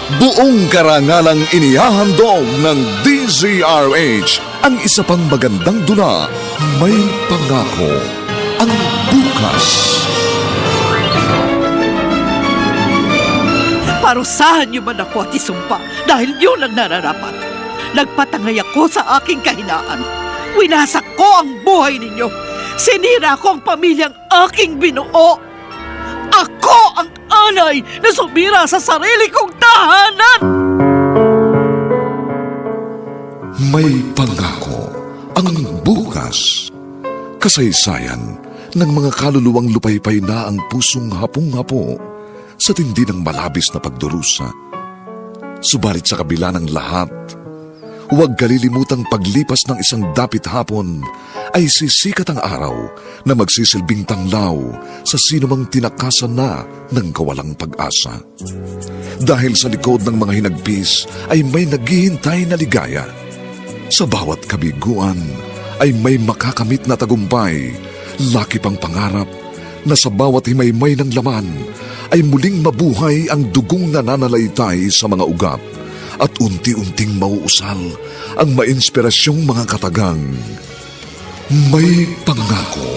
Buong karangalang inihahandog ng DZRH ang isa pang magandang dula, May Pangako, ang bukas. Parusahan niyo man ako at isumpa dahil yun ang nararapat. Nagpatangay ako sa aking kahinaan. Winasak ko ang buhay ninyo. Sinira ko ang pamilyang aking binuo. Ako ang anay na sumira sa sarili kong tahanan! May Pangako, ang bukas. Kasaysayan ng mga kaluluwang lupaypay na ang pusong hapong-hapo sa tindi ng malabis na pagdurusa. Subalit sa kabila ng lahat, huwag kalilimutang paglipas ng isang dapit hapon ay sisikat ang araw na magsisilbing tanglaw sa sinumang tinakasan na ng kawalang pag-asa. Dahil sa likod ng mga hinagpis ay may naghihintay na ligaya. Sa bawat kabiguan ay may makakamit na tagumpay, laki pang pangarap na sa bawat himaymay ng laman ay muling mabuhay ang dugong nananalaytay sa mga ugat at unti-unting mauusal ang mainspirasyong mga katagang. May Pangako,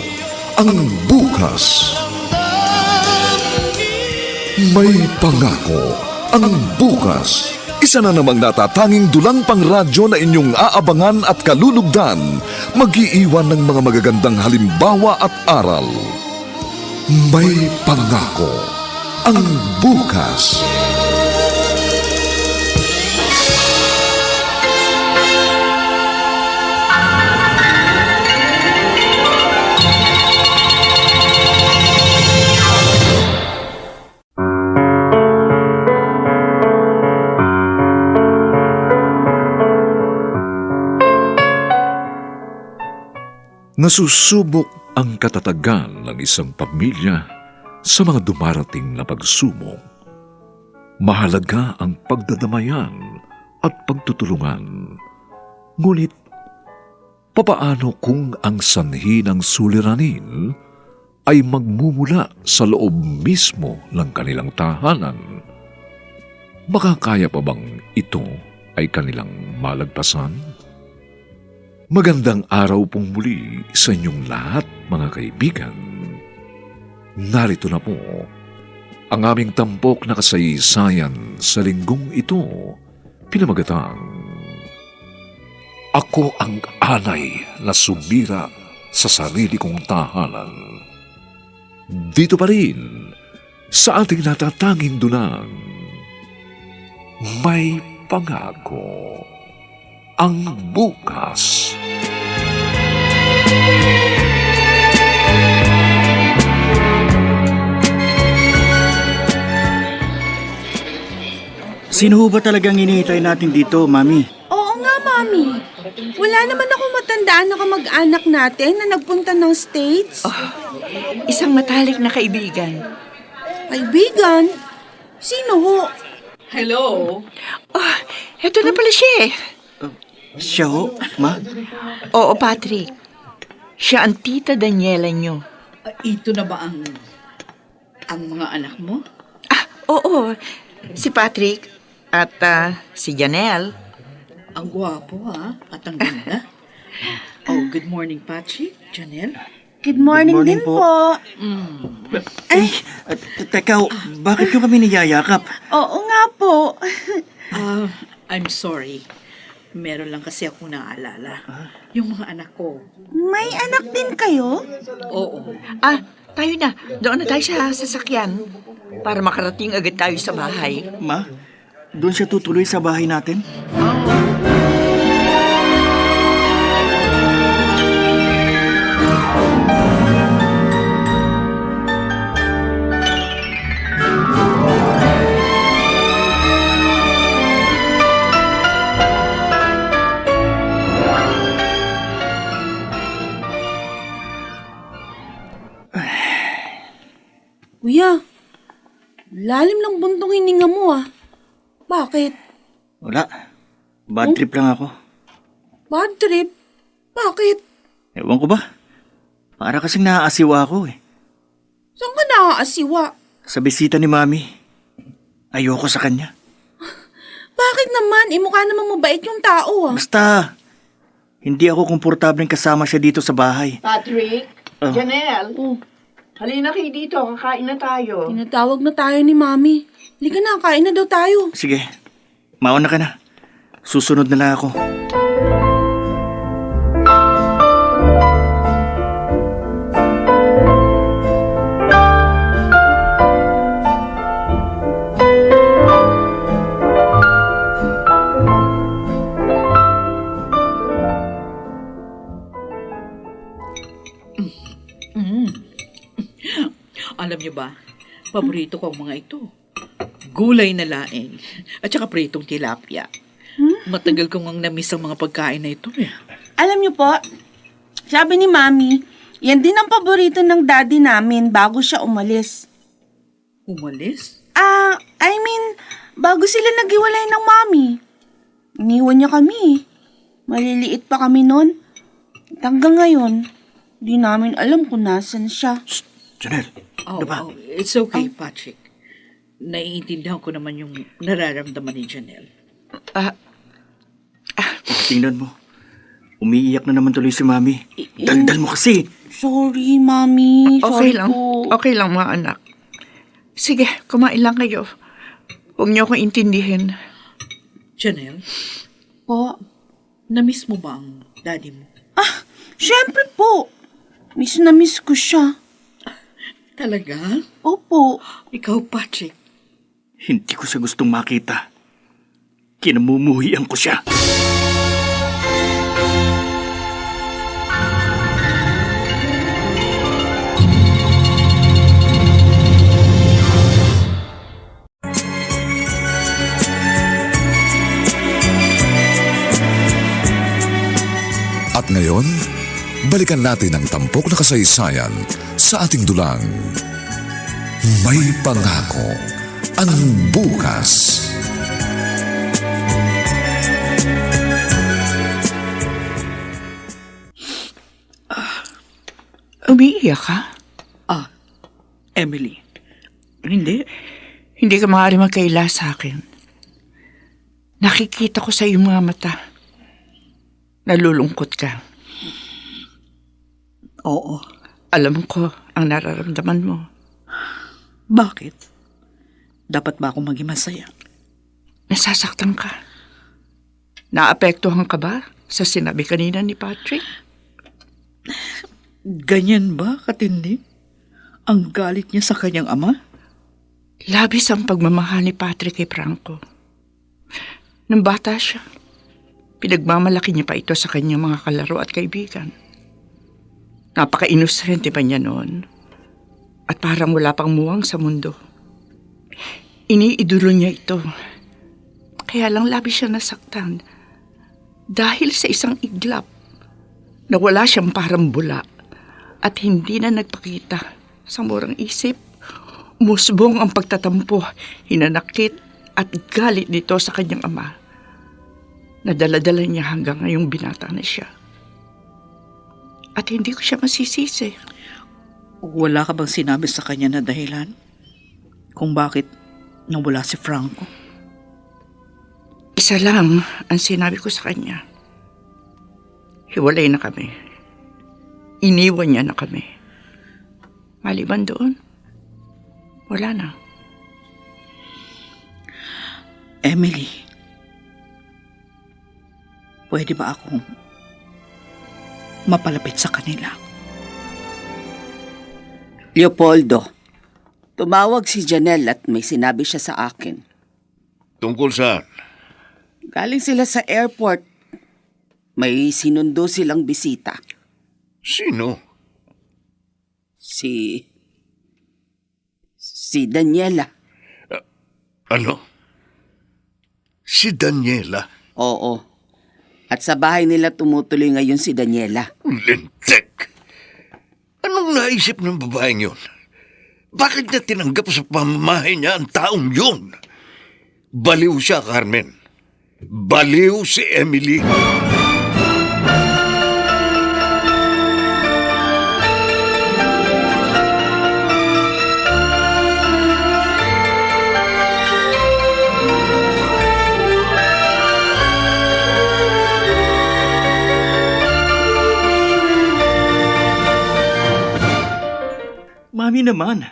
ang bukas. May Pangako, ang bukas. Isa na namang natatanging dulang pangradyo na inyong aabangan at kalulugdan, mag-iiwan ng mga magagandang halimbawa at aral. May Pangako, ang bukas. Nasusubok ang katatagan ng isang pamilya sa mga dumarating na pagsubok. Mahalaga ang pagdadamayan at pagtutulungan. Ngunit, papaano kung ang sanhi ng suliranin ay magmumula sa loob mismo ng kanilang tahanan? Makakaya pa bang ito ay kanilang malagpasan? Magandang araw pong muli sa inyong lahat, mga kaibigan. Narito na po ang aming tampok na kasaysayan sa linggong ito, pinamagatang Ako ang anay na sumira sa sarili kong tahanan. Dito pa rin sa ating natatanging dunang May Pangako, ang bukas. Sino ho ba talagang iniitay natin dito, Mami? Oo nga, Mami. Wala naman ako matandaan na kamag-anak natin na nagpunta ng States. Isang matalik na kaibigan. Kaibigan? Sino ho? Hello? Eto na pala siya eh. Siya ho, Ma? Oo, Patrick. Siya ang tita Daniela nyo. Ito na ba ang mga anak mo? Oo. Si Patrick at si Janelle. Ang gwapo ha, at ang ganda. Good morning, Patrick, Janelle. Good morning, morning din po. po. Ay, teka ho, bakit nyo kami niyayakap? Oo nga po. I'm sorry. Meron lang kasi akong naalala. Yung mga anak ko. May anak din kayo? Oo. Tayo na. Doon na tayo sa sasakyan para makarating agad tayo sa bahay. Ma, doon siya tutuloy sa bahay natin? Kuya, lalim ng buntong hininga mo ah. Bakit? Wala. Bad trip lang ako. Bad trip? Bakit? Ewan ko ba? Para kasing naaasiwa ako eh. Saan ka naaasiwa? Sa bisita ni Mami. Ayoko sa kanya. bakit naman? Mukha namang mabait yung tao Basta, hindi ako komportableng kasama siya dito sa bahay. Patrick, Oh. Janelle, Oh, halina kayo dito, kakain na tayo. tinatawag na tayo ni Mami. Halika na, kain na daw tayo. Sige, mauna ka na. Susunod na lang ako. Alam niyo ba, paborito ko ang mga ito. Gulay na laing at saka pritong tilapia. Matagal kong ang namiss ang mga pagkain na ito eh. Alam niyo po, sabi ni Mami, yan din ang paborito ng daddy namin bago siya umalis. Umalis? Bago sila naghiwalay ng Mami. Iniwan niya kami. Maliliit pa kami noon. At hanggang ngayon, di namin alam kung nasan siya. Janelle, Oh, ano ba? it's okay, Patrick. Naiintindihan ko naman yung nararamdaman ni Janelle. Tingnan mo. Umiiyak na naman tuloy si Mami. Daldal mo kasi. Sorry, Mami. Okay Sorry lang. po. Okay lang, mga anak. Sige, kumain lang kayo. Huwag niyo akong intindihin. Janelle, Po. namiss mo ba ang daddy mo? Siyempre po. Miss na miss ko siya. Talaga? Opo. Ikaw, Patrick. Hindi ko siya gustong makita. Kinamumuhian ko siya. At ngayon, balikan natin ang tampok na kasaysayan sa ating dulang. May pangako ang bukas. Umiiyak ka? Emily. Hindi. Hindi ka maaari magkaila sa akin. Nakikita ko sa iyong mga mata. Nalulungkot ka. Oo. Alam ko ang nararamdaman mo. Bakit? Dapat ba akong maging masaya? Nasasaktan ka. Naapektuhan ka ba sa sinabi kanina ni Patrick? Ganyan ba, katindi? Ang galit niya sa kanyang ama? Labis ang pagmamahal ni Patrick kay Franco. Nang bata siya, pinagmamalaki niya pa ito sa kanyang mga kalaro at kaibigan. Napaka-inosente pa niya noon at parang wala pang muwang sa mundo. Iniidolo niya ito. Kaya lang labis siya nasaktan dahil sa isang iglap na wala siyang parang bula at hindi na nagpakita sa murang isip. Musbong ang pagtatampo, hinanakit at galit nito sa kanyang ama. Nadala-dala niya hanggang ngayong binata na siya. At hindi ko siya masisisi. Wala ka bang sinabi sa kanya na dahilan? Kung bakit nawala si Franco? Isa lang ang sinabi ko sa kanya. Hiwalay na kami. Iniwan niya na kami. Maliban doon, wala na. Emily, pwede ba akong mapalapit sa kanila? Leopoldo, tumawag si Janelle at may sinabi siya sa akin. Tungkol saan? Galing sila sa airport. May sinundo silang bisita. Sino? Si Daniela. Ano? Si Daniela? Oo. At sa bahay nila tumutuloy ngayon si Daniela. Lintek! Anong naisip ng babaeng yun? Bakit niya tinanggap sa pamamahay niya ang taong yun? Baliw siya, Carmen. Baliw si Emily. naman.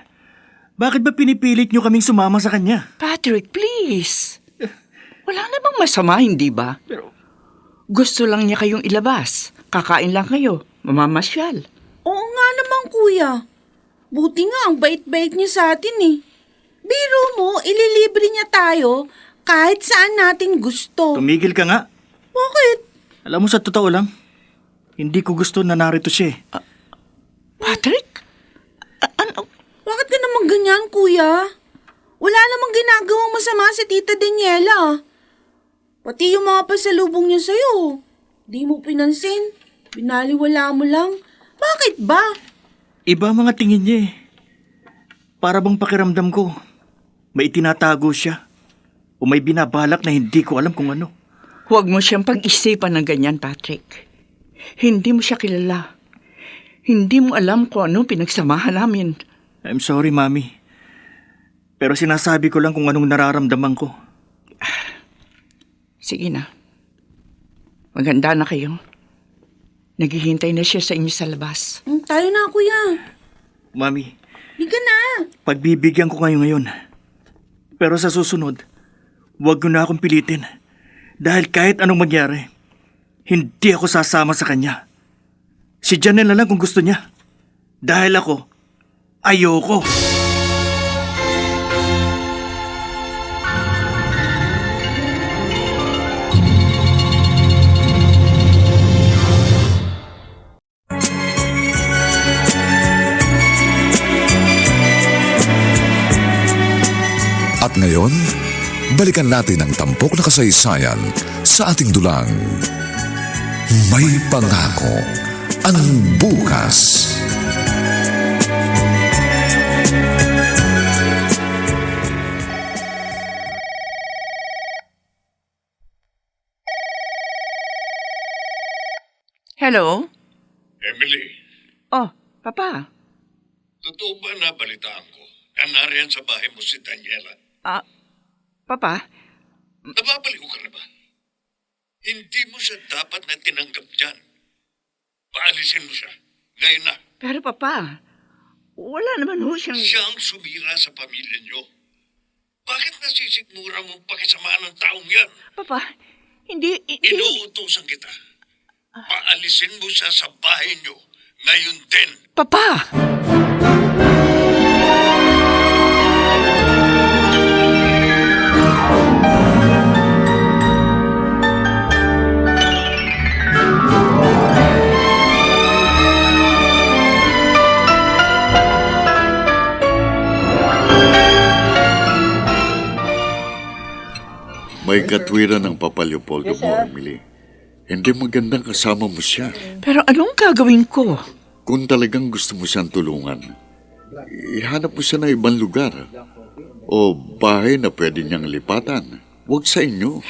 Bakit ba pinipilit niyo kaming sumama sa kanya? Patrick, please. Wala namang masama, hindi ba? Gusto lang niya kayong ilabas. Kakain lang kayo. Mamamasyal. Oo nga naman, kuya. Buti nga ang bait-bait niya sa atin eh. Biro mo, ililibre niya tayo kahit saan natin gusto. Tumigil ka nga. Bakit? Alam mo, sa totoo lang, hindi ko gusto na narito siya. Patrick? Ano? Bakit ka naman ganyan, kuya? Wala namang ginagawang masama si Tita Daniela. Pati yung mga pasalubong niya sa'yo. Di mo pinansin. Binaliwala mo lang. Bakit ba? Iba mga tingin niya eh. Para bang pakiramdam ko, may itinatago siya. O may binabalak na hindi ko alam kung ano. Huwag mo siyang pag-isipan ng ganyan, Patrick. Hindi mo siya kilala. Hindi mo alam kung ano pinagsamahan namin. I'm sorry, Mami. Pero sinasabi ko lang kung anong nararamdaman ko. Sige na. Maganda na kayo. Naghihintay na siya sa inyo sa labas. Tayo na, kuya. Mami, Biga na. pagbibigyan ko kayo ngayon. Pero sa susunod, huwag ko na akong pilitin. Dahil kahit anong mangyari, hindi ako sasama sa kanya. Si Janelle na lang kung gusto niya. Dahil ako, ayoko. At ngayon, balikan natin ang tampok na kasaysayan sa ating dulang. May pangako ang bukas. Hello? Emily, Oh, Papa. totoo ba na balitaan ko na nariyan sa bahay mo si Daniela? Papa? Nababaliw ka na ba? Hindi mo siya dapat na tinanggap dyan. Paalisin mo siya. Ngayon na. Pero Papa, wala naman ho siyang... Siya ang sumira sa pamilya niyo. Bakit nasisikmura mong pakisamaan ng taong yan? Papa, hindi... Inuutosan kita. Paalisin mo siya sa bahay niyo. Ngayon din. Papa! May katwiran ng Papa Leopoldo mo, Emily. Hindi magandang kasama mo siya. Pero anong gagawin ko? Kung talagang gusto mo siyang tulungan, ihanap mo siya na ibang lugar. O bahay na pwede niyang lipatan. Huwag sa inyo.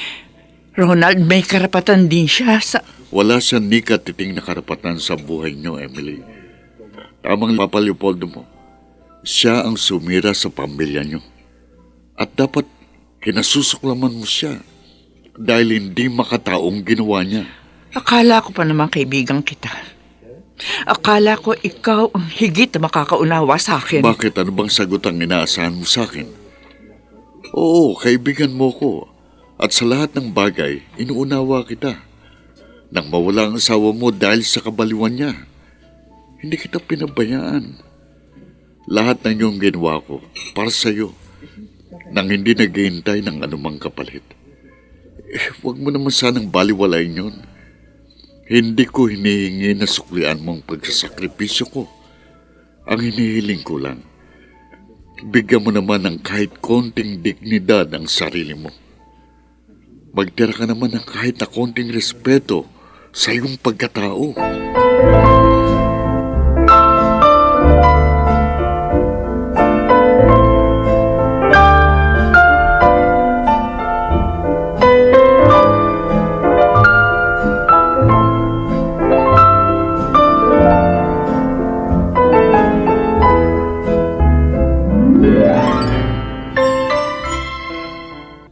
Ronald, may karapatan din siya sa... Wala siyang ni katiting na karapatan sa buhay niyo, Emily. Tamang Papa Leopoldo mo. Siya ang sumira sa pamilya niyo. At dapat kinasusuklaman mo siya dahil hindi makataong ginawa niya. Akala ko pa naman kaibigan kita. Akala ko ikaw ang higit na makakaunawa sa akin. Bakit? Ano bang sagot ang inaasahan mo sa akin? Oo, kaibigan mo ko. At sa lahat ng bagay, inuunawa kita. Nang mawala ang asawa mo dahil sa kabaliwan niya, hindi kita pinabayaan. Lahat ng iyong ginawa ko para sa iyo, nang hindi naghihintay ng anumang kapalit. Huwag mo naman sanang baliwalain yun. Hindi ko hinihingi na suklian mong pagsasakripisyo ko. Ang hinihiling ko lang, bigyan mo naman ng kahit konting dignidad ang sarili mo. Magtira ka naman ng kahit na konting respeto sa iyong pagkatao.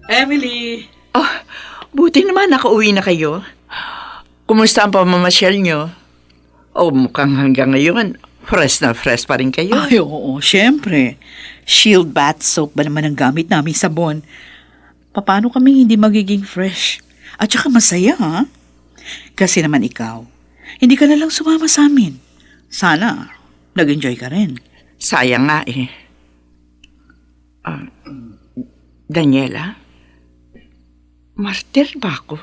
Emily! Buti naman nakauwi na kayo. Kumusta ang pamamasyal niyo? Oh, mukhang hanggang ngayon, Fresh na fresh pa rin kayo. Ay, oo, syempre. Shield bath soap ba naman ang gamit namin sabon? Paano kami hindi magiging fresh? At saka masaya, ha? Kasi naman ikaw, hindi ka na lang sumama sa amin. Sana, nag-enjoy ka rin. Sayang nga eh. Daniela? Martir ba ako?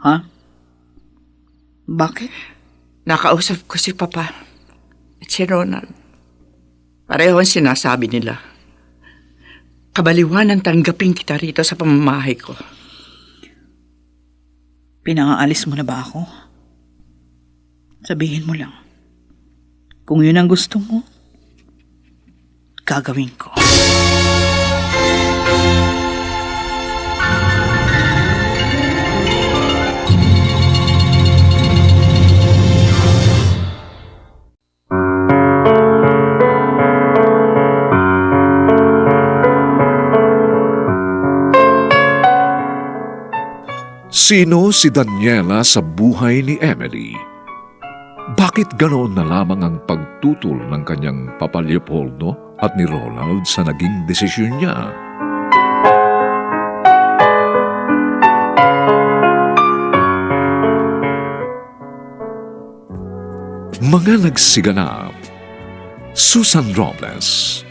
Ha? Bakit? Nakausap ko si Papa at si Ronald. Pareho ang sinasabi nila. Kabaliwan ang tanggapin kita rito sa pamamahay ko. Pinangaalis mo na ba ako? Sabihin mo lang. Kung yun ang gusto mo, gagawin ko. Sino si Daniela sa buhay ni Emily? Bakit ganoon na lamang ang pagtutol ng kanyang Papa Leopoldo at ni Ronald sa naging desisyon niya? Mga nagsiganap: Susan Robles,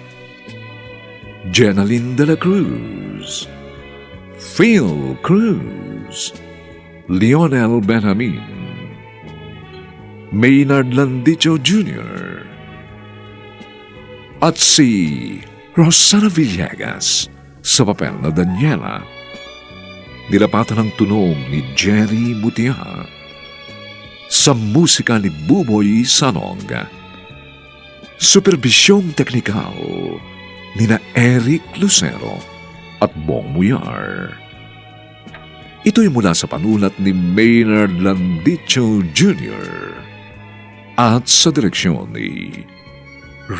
Jenaline de la Cruz, Phil Cruz, Lionel Benjamin, Maynard Landicho Jr., at si Rosana Villegas sa papel na Daniela. Nilapatan ng tunog ni Jerry Mutia sa musika ni Buboy Sanog. Superbisyong teknikal ni na Eric Lucero at Bong Muyar. Ito'y mula sa panulat ni Maynard Landicho Jr. at sa direksyon ni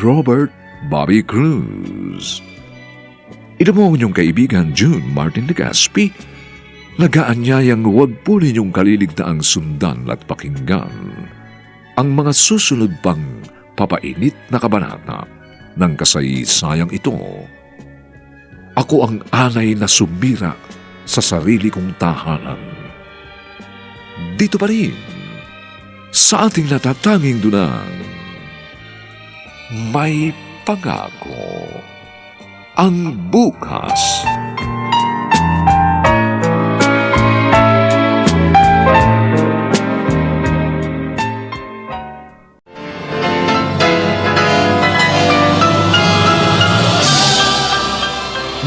Robert Bobby Cruz. Ito mo ang inyong kaibigan June Martin Legaspi, nagaanyayang huwag po ninyong kaliligtaang sundan at pakinggan ang mga susunod pang papainit na kabanata ng kasaysayang ito. Ako ang anay na sumira sa sarili kong tahanan. Dito pa rin, sa ating natatanging dunang, may pangako ang bukas.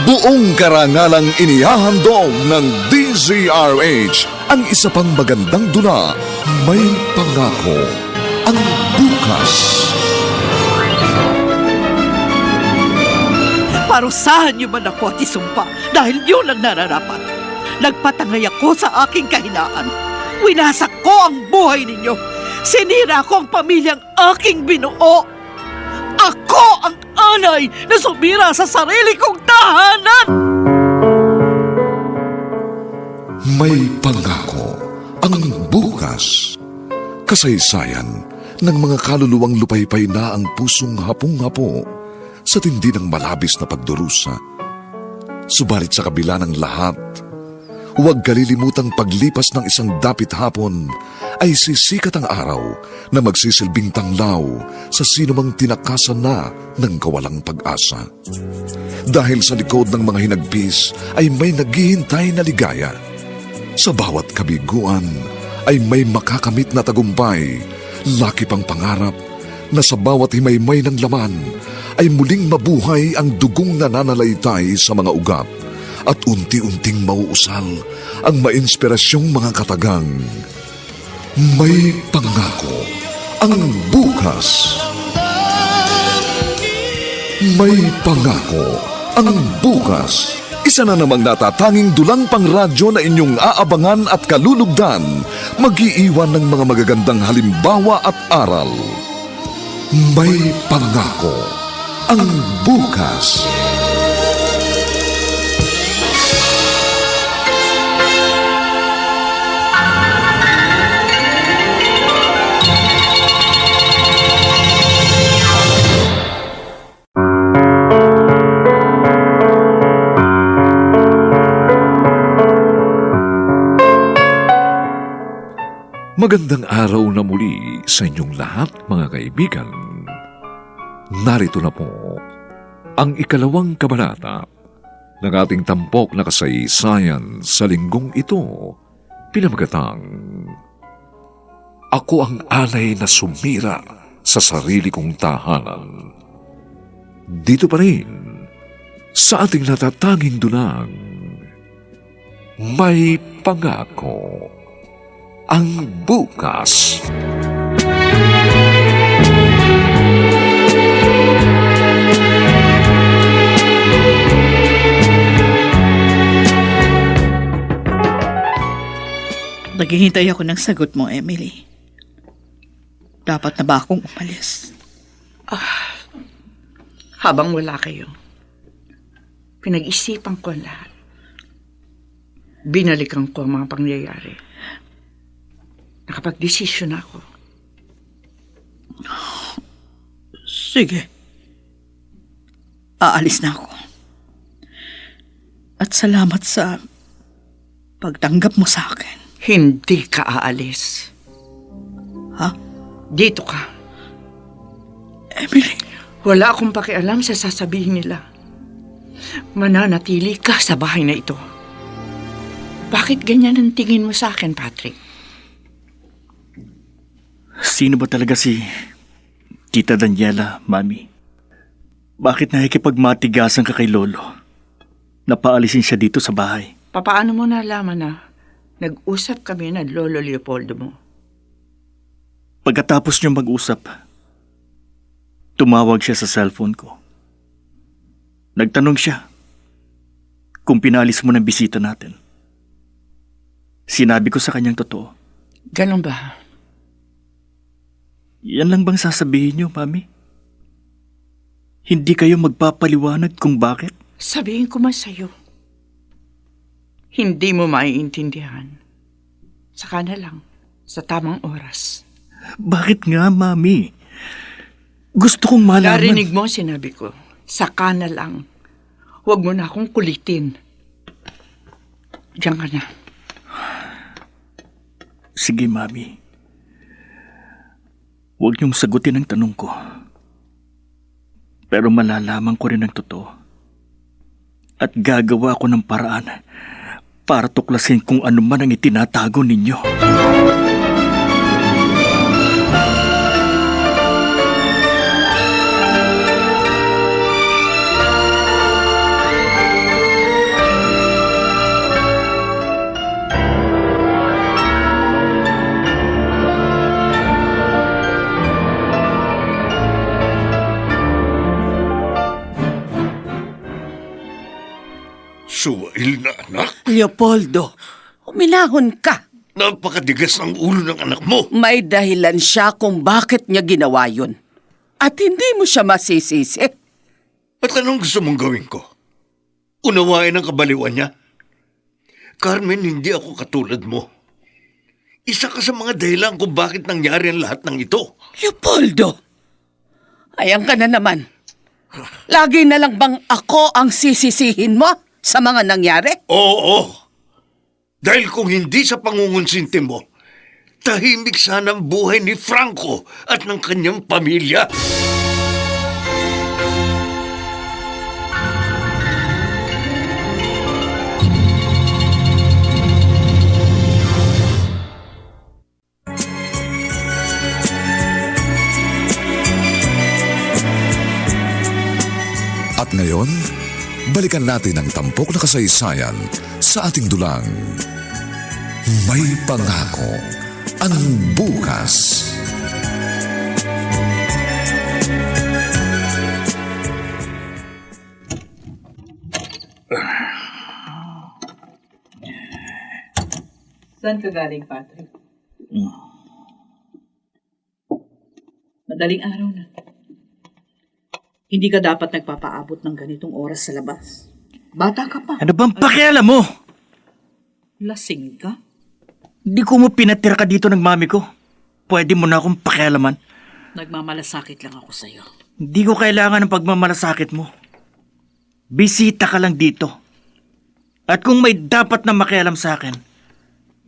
Buong karangalang inihahandog ng DZRH ang isa pang magandang dula, May Pangako ang Bukas. Parusahan niyo man ako at isumpa dahil yun ang nararapat. Nagpatangay ako sa aking kahinaan. Winasak ko ang buhay ninyo. Sinira ko ang pamilyang aking binuo. Ako ang anay na sumira sa sarili kong tahanan! May Pangako ang Bukas. Kasaysayan ng mga kaluluwang lupaypay na ang pusong hapong-hapo sa tindi ng malabis na pagdurusa. Subalit sa kabila ng lahat, huwag kalilimutang paglipas ng isang dapit hapon ay sisikat ang araw na magsisilbing tanglaw sa sinumang tinakasan na ng kawalang pag-asa. Dahil sa likod ng mga hinagpis ay may naghihintay na ligaya. Sa bawat kabiguan ay may makakamit na tagumpay, laki pang pangarap na sa bawat himaymay ng laman ay muling mabuhay ang dugong nananalaytay sa mga ugat at unti-unting mauusal ang mainspirasyong mga katagang. May Pangako ang Bukas. May Pangako ang Bukas. Isa na namang natatanging dulang pangradyo na inyong aabangan at kalulugdan, mag-iiwan ng mga magagandang halimbawa at aral. May Pangako ang Bukas. Magandang araw na muli sa inyong lahat, mga kaibigan. Narito na po ang ikalawang kabanata ng ating tampok na kasaysayan sa linggong ito, pinamagatang Ako ang alay na sumira sa sarili kong tahanan. Dito pa rin sa ating natatanging dunang May Pangako ang bukas. Naghihintay ako ng sagot mo, Emily. Dapat na ba akong umalis? Habang wala kayo, pinag-isipan ko ang lahat. Binalikan ko ang mga pangyayari. Nakapag-desisyon ako. Sige. Aalis na ako. At salamat sa pagtanggap mo sa akin. Hindi ka aalis. Ha? Dito ka. Emily, Wala akong pakialam sa sasabihin nila. Mananatili ka sa bahay na ito. Bakit ganyan ang tingin mo sa akin, Patrick? Sino ba talaga si Tita Daniela, Mami? Bakit nakikipagmatigasan ka kay Lolo? Napaalisin siya dito sa bahay. Papaano mo nalaman na nag-usap kami na Lolo Leopoldo mo? Pagkatapos niyo mag-usap, tumawag siya sa cellphone ko. Nagtanong siya kung pinalis mo ng bisita natin. Sinabi ko sa kanyang totoo. Ganon ba? Yan lang bang sasabihin niyo, Mami? Hindi kayo magpapaliwanag kung bakit? Sabihin ko man sa'yo. Hindi mo maiintindihan. Saka na lang, sa tamang oras. Bakit nga, Mami? Gusto kong malaman. Narinig mo ang sinabi ko. Saka na lang. Huwag mo na akong kulitin. Diyan ka na. Sige, Mami. Huwag niyong sagutin ang tanong ko. Pero malalaman ko rin ang totoo. At gagawa ko ng paraan para tuklasin kung ano man ang itinatago ninyo. Suwail na anak. Leopoldo, uminahon ka. Napakatigas ng ulo ng anak mo. May dahilan siya kung bakit niya ginawa yun. At hindi mo siya masisisi. At anong gusto mong gawin ko? Unawain ang kabaliwan niya? Carmen, hindi ako katulad mo. Isa ka sa mga dahilan kung bakit nangyari ang lahat ng ito. Leopoldo, ayan ka na naman. Lagi na lang bang ako ang sisisihin mo sa mga nangyari? Oo. Dahil kung hindi sa pangungonsinti mo, tahimik sana ang buhay ni Franco at ng kanyang pamilya. At ngayon, balikan natin ang tampok na kasaysayan sa ating dulang May Pangako ang bukas. Saan ka galing, Patrick? Madaling araw na. Hindi ka dapat nagpapaabot ng ganitong oras sa labas. Bata ka pa. Ano bang pakialam mo? Lasing ka? Hindi ko mo pinatira ka dito ng mami ko. Pwede mo na akong pakialaman. Nagmamalasakit lang ako sa'yo. Hindi ko kailangan ng pagmamalasakit mo. Bisita ka lang dito. At kung may dapat na makialam sa akin,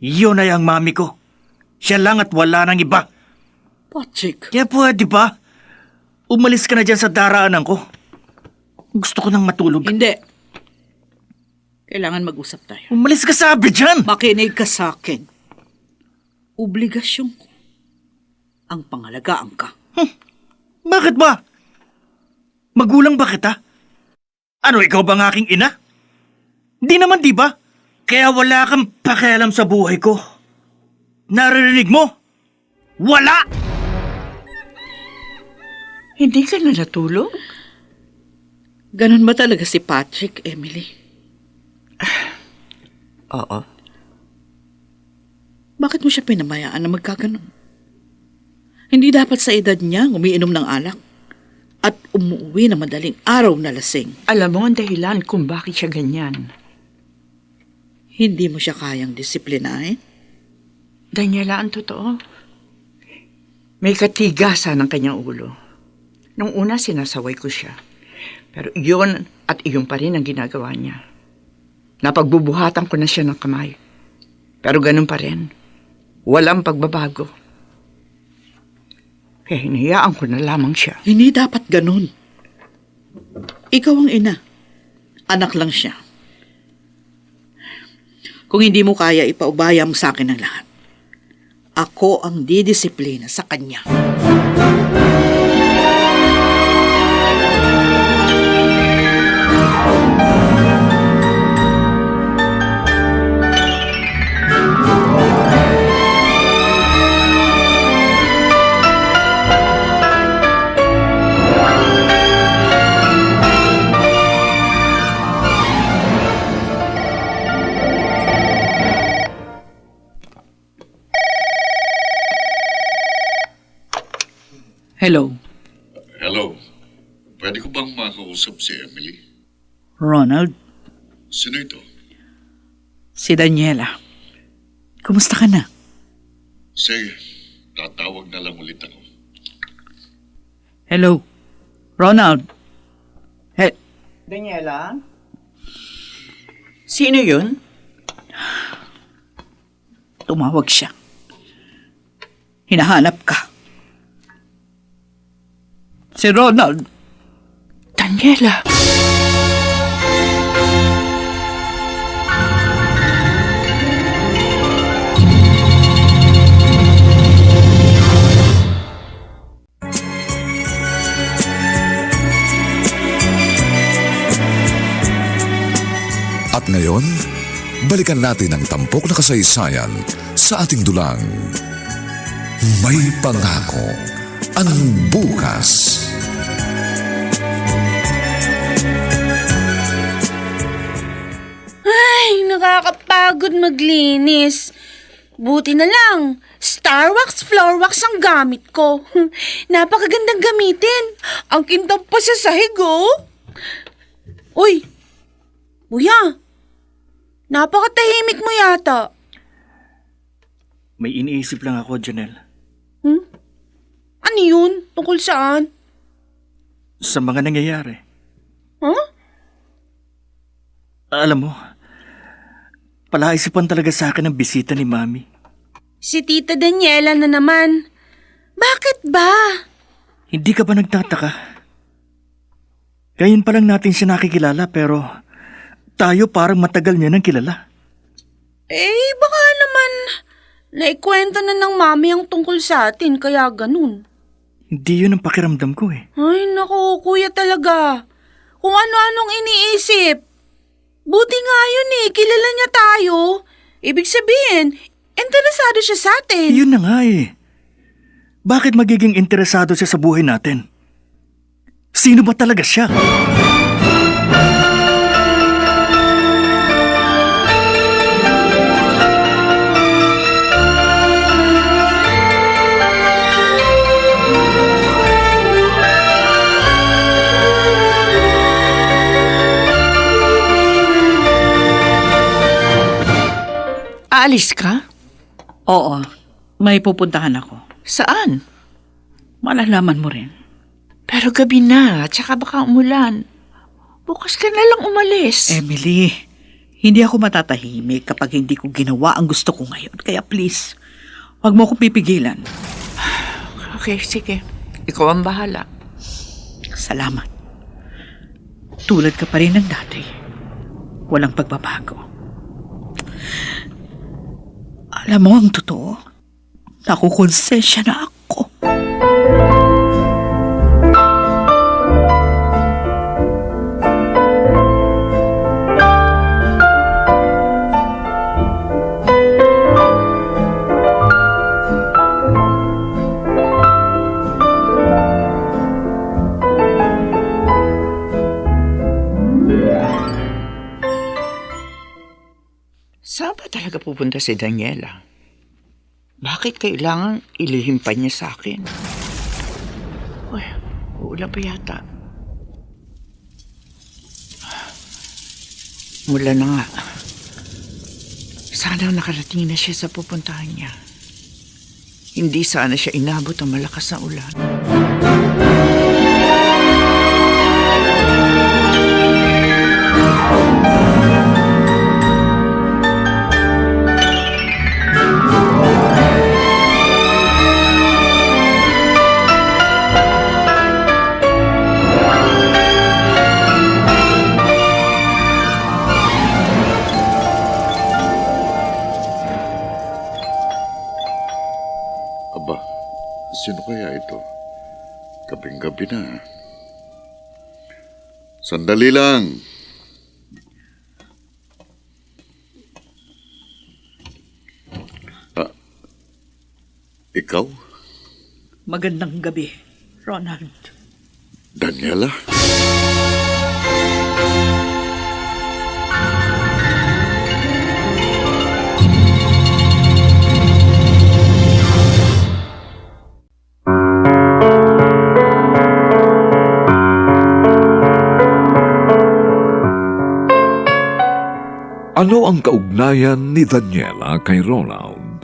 yun ay ang mami ko. Siya lang at wala nang iba. Patrick, Kaya pwede ba? Umalis ka na dyan sa daraanan ko. Gusto ko nang matulog. hindi. Kailangan mag-usap tayo. Umalis ka sabi dyan! Makinig ka sa akin. Obligasyon ko ang pangalagaan ka. Bakit ba? Magulang ba kita? Ano, ikaw ba ang aking ina? Di naman, di ba? Kaya wala kang pakialam sa buhay ko. Naririnig mo? Wala! Hindi ka na natulog? Ganun ba talaga si Patrick, Emily? Oo. Bakit mo siya pinabayaan na magkaganon? Hindi dapat sa edad niya umiinom ng alak at umuwi na madaling araw na lasing. Alam mo ang dahilan kung bakit siya ganyan. Hindi mo siya kayang disiplinahin? Daniela, ang totoo. May katigasan ang kanyang ulo. Nung una, sinasaway ko siya. Pero iyon at iyon pa rin ang ginagawa niya. Napagbubuhatan ko na siya ng kamay. Pero ganun pa rin. Walang pagbabago. Kaya hinayaan ko na lamang siya. Hindi dapat ganun. Ikaw ang ina. Anak lang siya. Kung hindi mo kaya, ipaubaya mo sa akin ang lahat. Ako ang didisiplina sa kanya. Hello, Hello. Pwede ko bang makausap si Emily? Ronald. Sino ito? Si Daniela. Kumusta ka na? Sige, tatawag na lang ulit ako. Hello, Ronald. Daniela? Sino yun? Tumawag siya. Hinahanap ka. Si Ronald. Daniela! At ngayon, balikan natin ang tampok na kasaysayan sa ating dulang. May pangako ang bukas. Ay, nakakapagod maglinis. Buti na lang, Star Wax Floor Wax ang gamit ko. Napakagandang gamitin. Ang kintab pa sa sahig, oh. Uy, Kuya, napakatahimik mo yata. May iniisip lang ako, Janelle. Ano yun? Tungkol saan? Sa mga nangyayari. Huh? Alam mo, palaisipan talaga sa akin ang bisita ni Mami. Si Tita Daniela na naman. Bakit ba? Hindi ka ba nagtataka? Ngayon pa lang natin siya nakikilala pero tayo parang matagal niya nang kilala. Baka naman naikwento na ng Mami ang tungkol sa atin kaya ganun. Hindi yun ang pakiramdam ko eh. Ay, naku, Kuya talaga. Kung ano-anong iniisip. Buti nga yun kilala niya tayo. Ibig sabihin, interesado siya sa atin. Yun na nga eh. Bakit magiging interesado siya sa buhay natin? Sino ba talaga siya? Aalis ka? Oo, may pupuntahan ako. Saan? Malalaman mo rin. Pero gabi na, tsaka baka umulan. Bukas ka na lang umalis. Emily, hindi ako matatahimik kapag hindi ko ginawa ang gusto ko ngayon. Kaya please, Huwag mo akong pipigilan. Okay, sige. Ikaw ang bahala. Salamat. Tulad ka pa rin ng dati. Walang pagbabago. Alam mo ang totoo, nakukonsensya na ako. Saan ba talaga pupunta si Daniela? Bakit kailangan ilihim pa niya sa akin? Uy, uulan pa yata. Mula na nga. Sana nakarating na siya sa pupuntahan niya. Hindi sana siya inabot ang malakas na ulan. Aba, sino kaya ito? Gabing-gabi na. Sandali lang. Ikaw? Magandang gabi, Ronald. Daniela? Ano ang kaugnayan ni Daniela kay Ronald?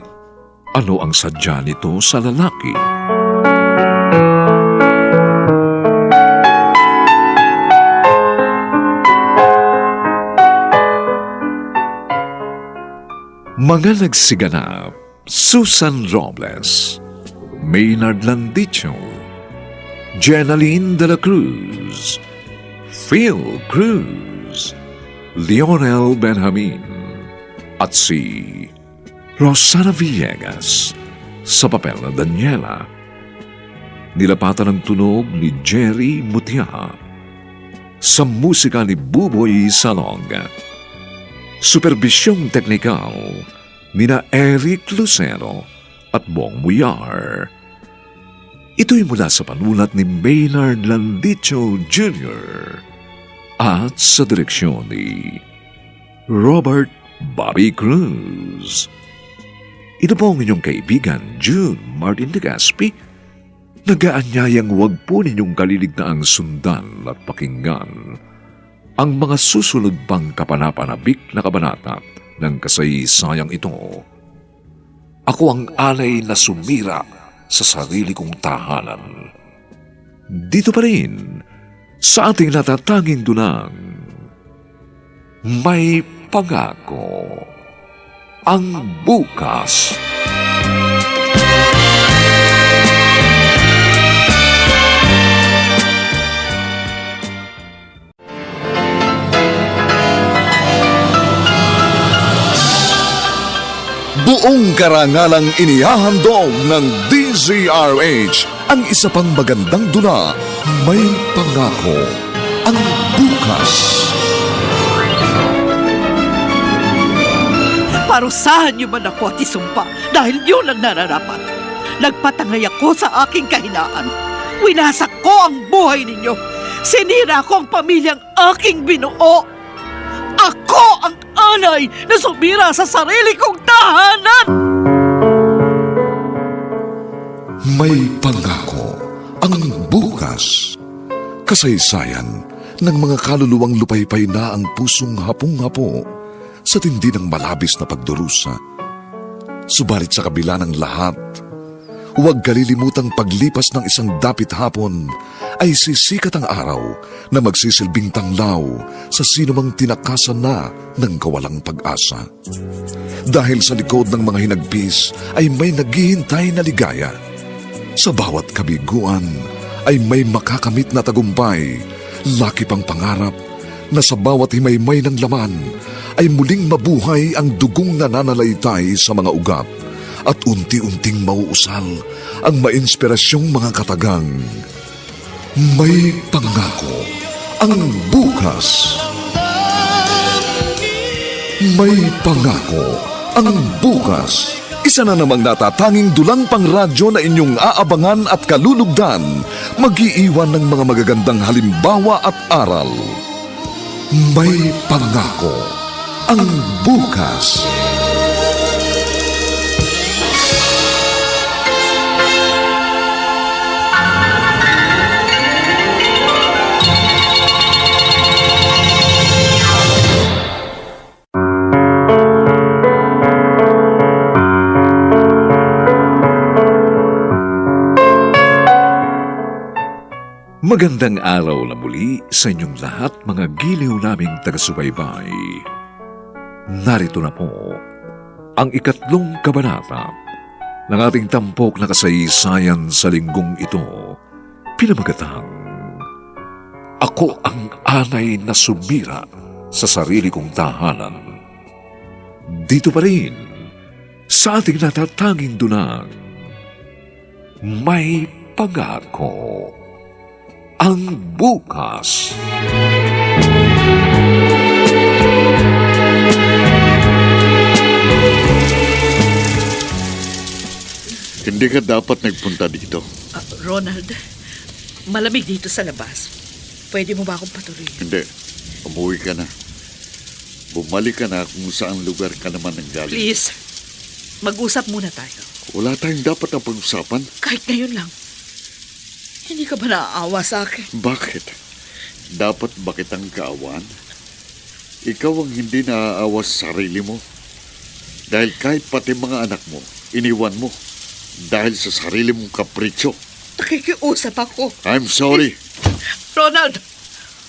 Ano ang sadya nito sa lalaki? Mga nagsiganap, Susan Robles, Maynard Landicho, Jenaline de la Cruz, Phil Cruz, Leonel Benjamin, at si Rosana Villegas sa papel na Daniela. Nilapatan ng tunog ni Jerry Mutia. Sa musika ni Buboy Salong. Superbisyong teknikal nina Eric Lucero at Bong Muyar. Ito'y mula sa panulat ni Maynard Landicho Jr. at sa direksyon ni Robert Bobby Cruz. Ito po ang inyong kaibigan, June Martin de Gaspi, nag-aanyayang huwag po ninyong kaliligtaang sundan at pakinggan ang mga susunod pang kapanapanabik na kabanata ng kasaysayang ito. Ako ang alay na sumira sa sarili kong tahanan. Dito pa rin, sa ating natatanging dunang, may pangako ang bukas. Buong karangalang inihahandog ng DZRH ang isa pang magandang dula, May Pangako ang Bukas. Parusahan niyo man ako at isumpa dahil yun ang nararapat. Nagpatangay ako sa aking kahinaan. Winasak ko ang buhay ninyo. Sinira ko ang pamilyang aking binuo. Ako ang anay na sumira sa sarili kong tahanan! May Pangako ang Bukas. Kasaysayan ng mga kaluluwang lupaypay na ang pusong hapong-hapo sa tindi ng malabis na pagdurusa. Subalit sa kabila ng lahat, Huwag kalilimutang paglipas ng isang dapit hapon ay sisikat ang araw na magsisilbing tanglaw sa sinumang tinakasan na ng kawalang pag-asa. Dahil sa likod ng mga hinagpis ay may naghihintay na ligaya. Sa bawat kabiguan ay may makakamit na tagumpay, laki pang pangarap na sa bawat himaymay ng laman ay muling mabuhay ang dugong nananalaytay sa mga ugat at unti-unting mauusal ang mainspirasyong mga katagang. May pangako ang bukas. May pangako ang bukas. Isa na namang natatanging dulang pang radyo na inyong aabangan at kalulugdan, mag-iiwan ng mga magagandang halimbawa at aral. May pangako ang bukas. Magandang araw na muli sa inyong lahat, mga giliw naming taga-subaybay. Narito na po ang 3 kabanata ng ating tampok na kasaysayan sa linggong ito, pinamagatang Ako ang anay na sumira sa sarili kong tahanan. Dito pa rin sa ating natatanging dunang May Pangako ang bukas. Hindi ka dapat nagpunta dito. Ronald, malamig dito sa labas. Pwede mo ba akong patuloy? Hindi. Umuwi ka na. Bumalik ka na kung saan lugar ka naman nanggaling. Please, mag-usap muna tayo. Wala tayong dapat na pag-usapan. Kahit ngayon lang. Hindi ka ba naaawa sa akin? Bakit? Dapat ba kitang kaawaan? Ikaw ang hindi naaawa sa sarili mo. Dahil kahit pati mga anak mo, iniwan mo. Dahil sa sarili mong kapritsyo. Nakikiusap ako. I'm sorry. Ronald,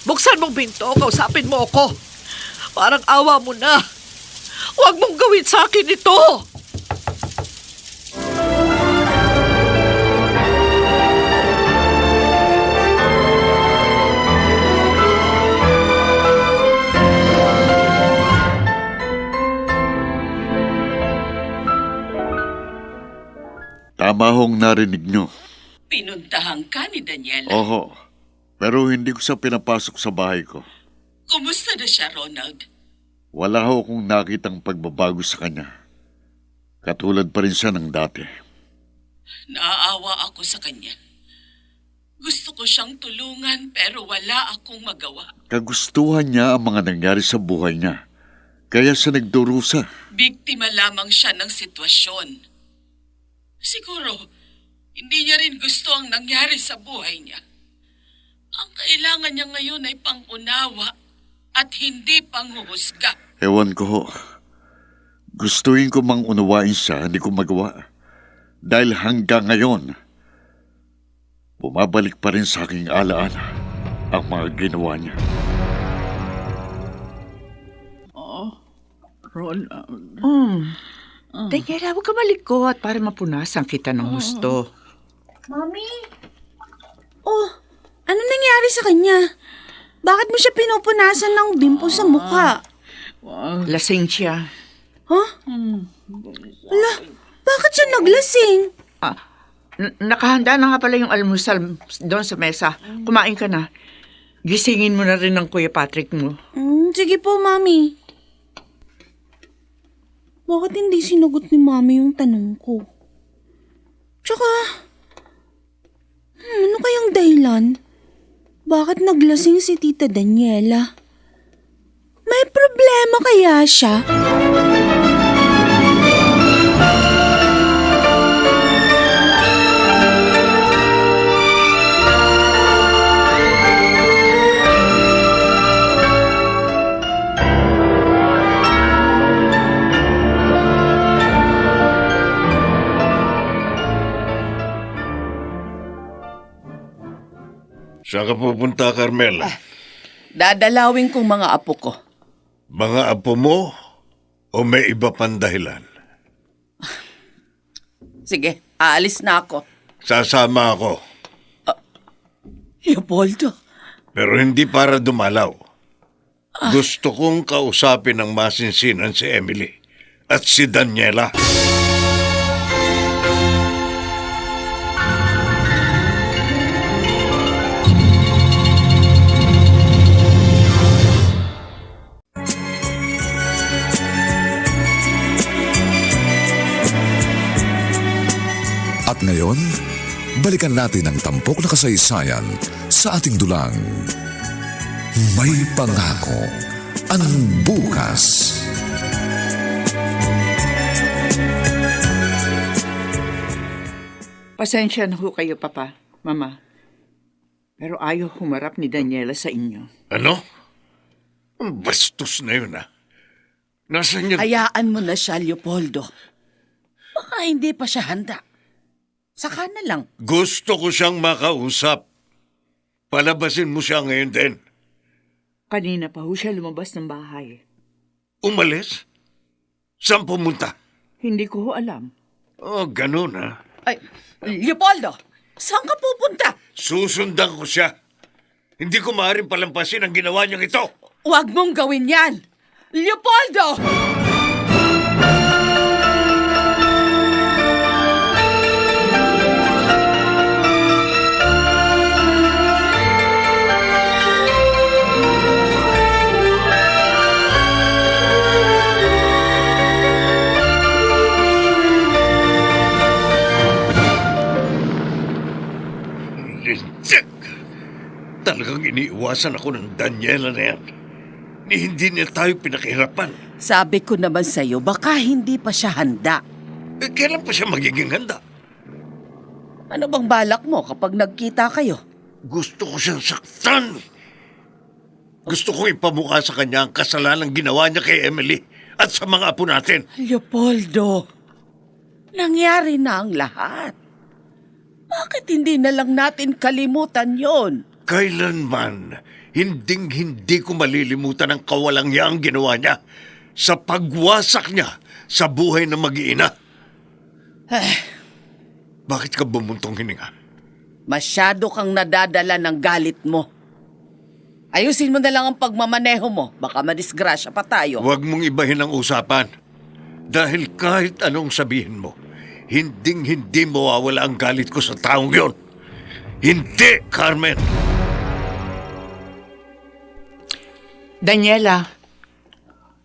buksan mong binto, kausapin mo ako. Parang awa mo na. Huwag mong gawin sa akin ito. Tama hong narinig nyo. Pinuntahan ka ni Daniela. Oho. Pero hindi ko siya pinapasok sa bahay ko. Kumusta na siya, Ronald? Wala ho akong nakitang pagbabago sa kanya. Katulad pa rin siya ng dati. Naaawa ako sa kanya. Gusto ko siyang tulungan pero wala akong magawa. Kagustuhan niya ang mga nangyari sa buhay niya. Kaya siya nagdurusa. Biktima lamang siya ng sitwasyon. Siguro, hindi niya rin gusto ang nangyari sa buhay niya. Ang kailangan niya ngayon ay pangunawa at hindi panghuhusga. Ewan ko ho. Gustuin ko mang unawain siya, hindi ko magawa. Dahil hanggang ngayon, bumabalik pa rin sa aking alaala ang mga ginawa niya. Ronald. Daniela, huwag ka malikot para mapunasan kita ng gusto. Mami? Oh, ano nangyari sa kanya? Bakit mo siya pinupunasan ng dimple sa mukha? Lasing siya. Huh? Ala, bakit siya naglasing? Nakahanda na nga pala yung almusal doon sa mesa. Kumain ka na. Gisingin mo na rin ng Kuya Patrick mo. Sige po, Mami. Bakit hindi sinagot ni Mami yung tanong ko? Tsaka, ano kayang dahilan? Bakit naglasing si Tita Daniela? May problema kaya siya? Saan ka pupunta, Carmela? Dadalawin kong mga apo ko. Mga apo mo o may iba pang dahilan? Sige, aalis na ako. Sasama ako. Leopoldo, Pero hindi para dumalaw. Gusto kong kausapin ng masinsinan si Emily at si Daniela. At ngayon, balikan natin ang tampok na kasaysayan sa ating dulang. May pangako ang bukas. Pasensya na ho kayo, Papa, Mama. Pero ayaw humarap ni Daniela sa inyo. Ano? Ang bastos na yun, Nasaan yun? hayaan mo na siya, Leopoldo. Baka hindi pa siya handa. Saka na lang. Gusto ko siyang makausap. Palabasin mo siya ngayon din. Kanina pa ho siya lumabas ng bahay. Umalis? Saan pumunta? Hindi ko ho alam. Oh, ganun, Ay, Leopoldo, saan ka pupunta? Susundan ko siya. Hindi ko maaaring palampasin ang ginawa niyang ito. Huwag mong gawin yan! Leopoldo! Lintik! Talagang iniiwasan ako ng Daniela na yan. Hindi niya tayo pinakihirapan. Sabi ko naman sa'yo, baka hindi pa siya handa. Kailan pa siya magiging handa? Ano bang balak mo kapag nagkita kayo? Gusto ko siyang saktan. Gusto kong ipamukha sa kanya ang kasalanan ginawa niya kay Emily at sa mga apo natin. Leopoldo, nangyari na ang lahat. Bakit hindi na lang natin kalimutan yon? Kailanman, hindi ko malilimutan ang kawalangyang ginawa niya sa pagwasak niya sa buhay ng mag-iina. Bakit ka bumuntong hininga? Masyado kang nadadala ng galit mo. Ayusin mo na lang ang pagmamaneho mo. Baka madisgrasya pa tayo. Huwag mong ibahin ang usapan. Dahil kahit anong sabihin mo, hindi mawawala ang galit ko sa taong yon. Hindi, Carmen! Daniela,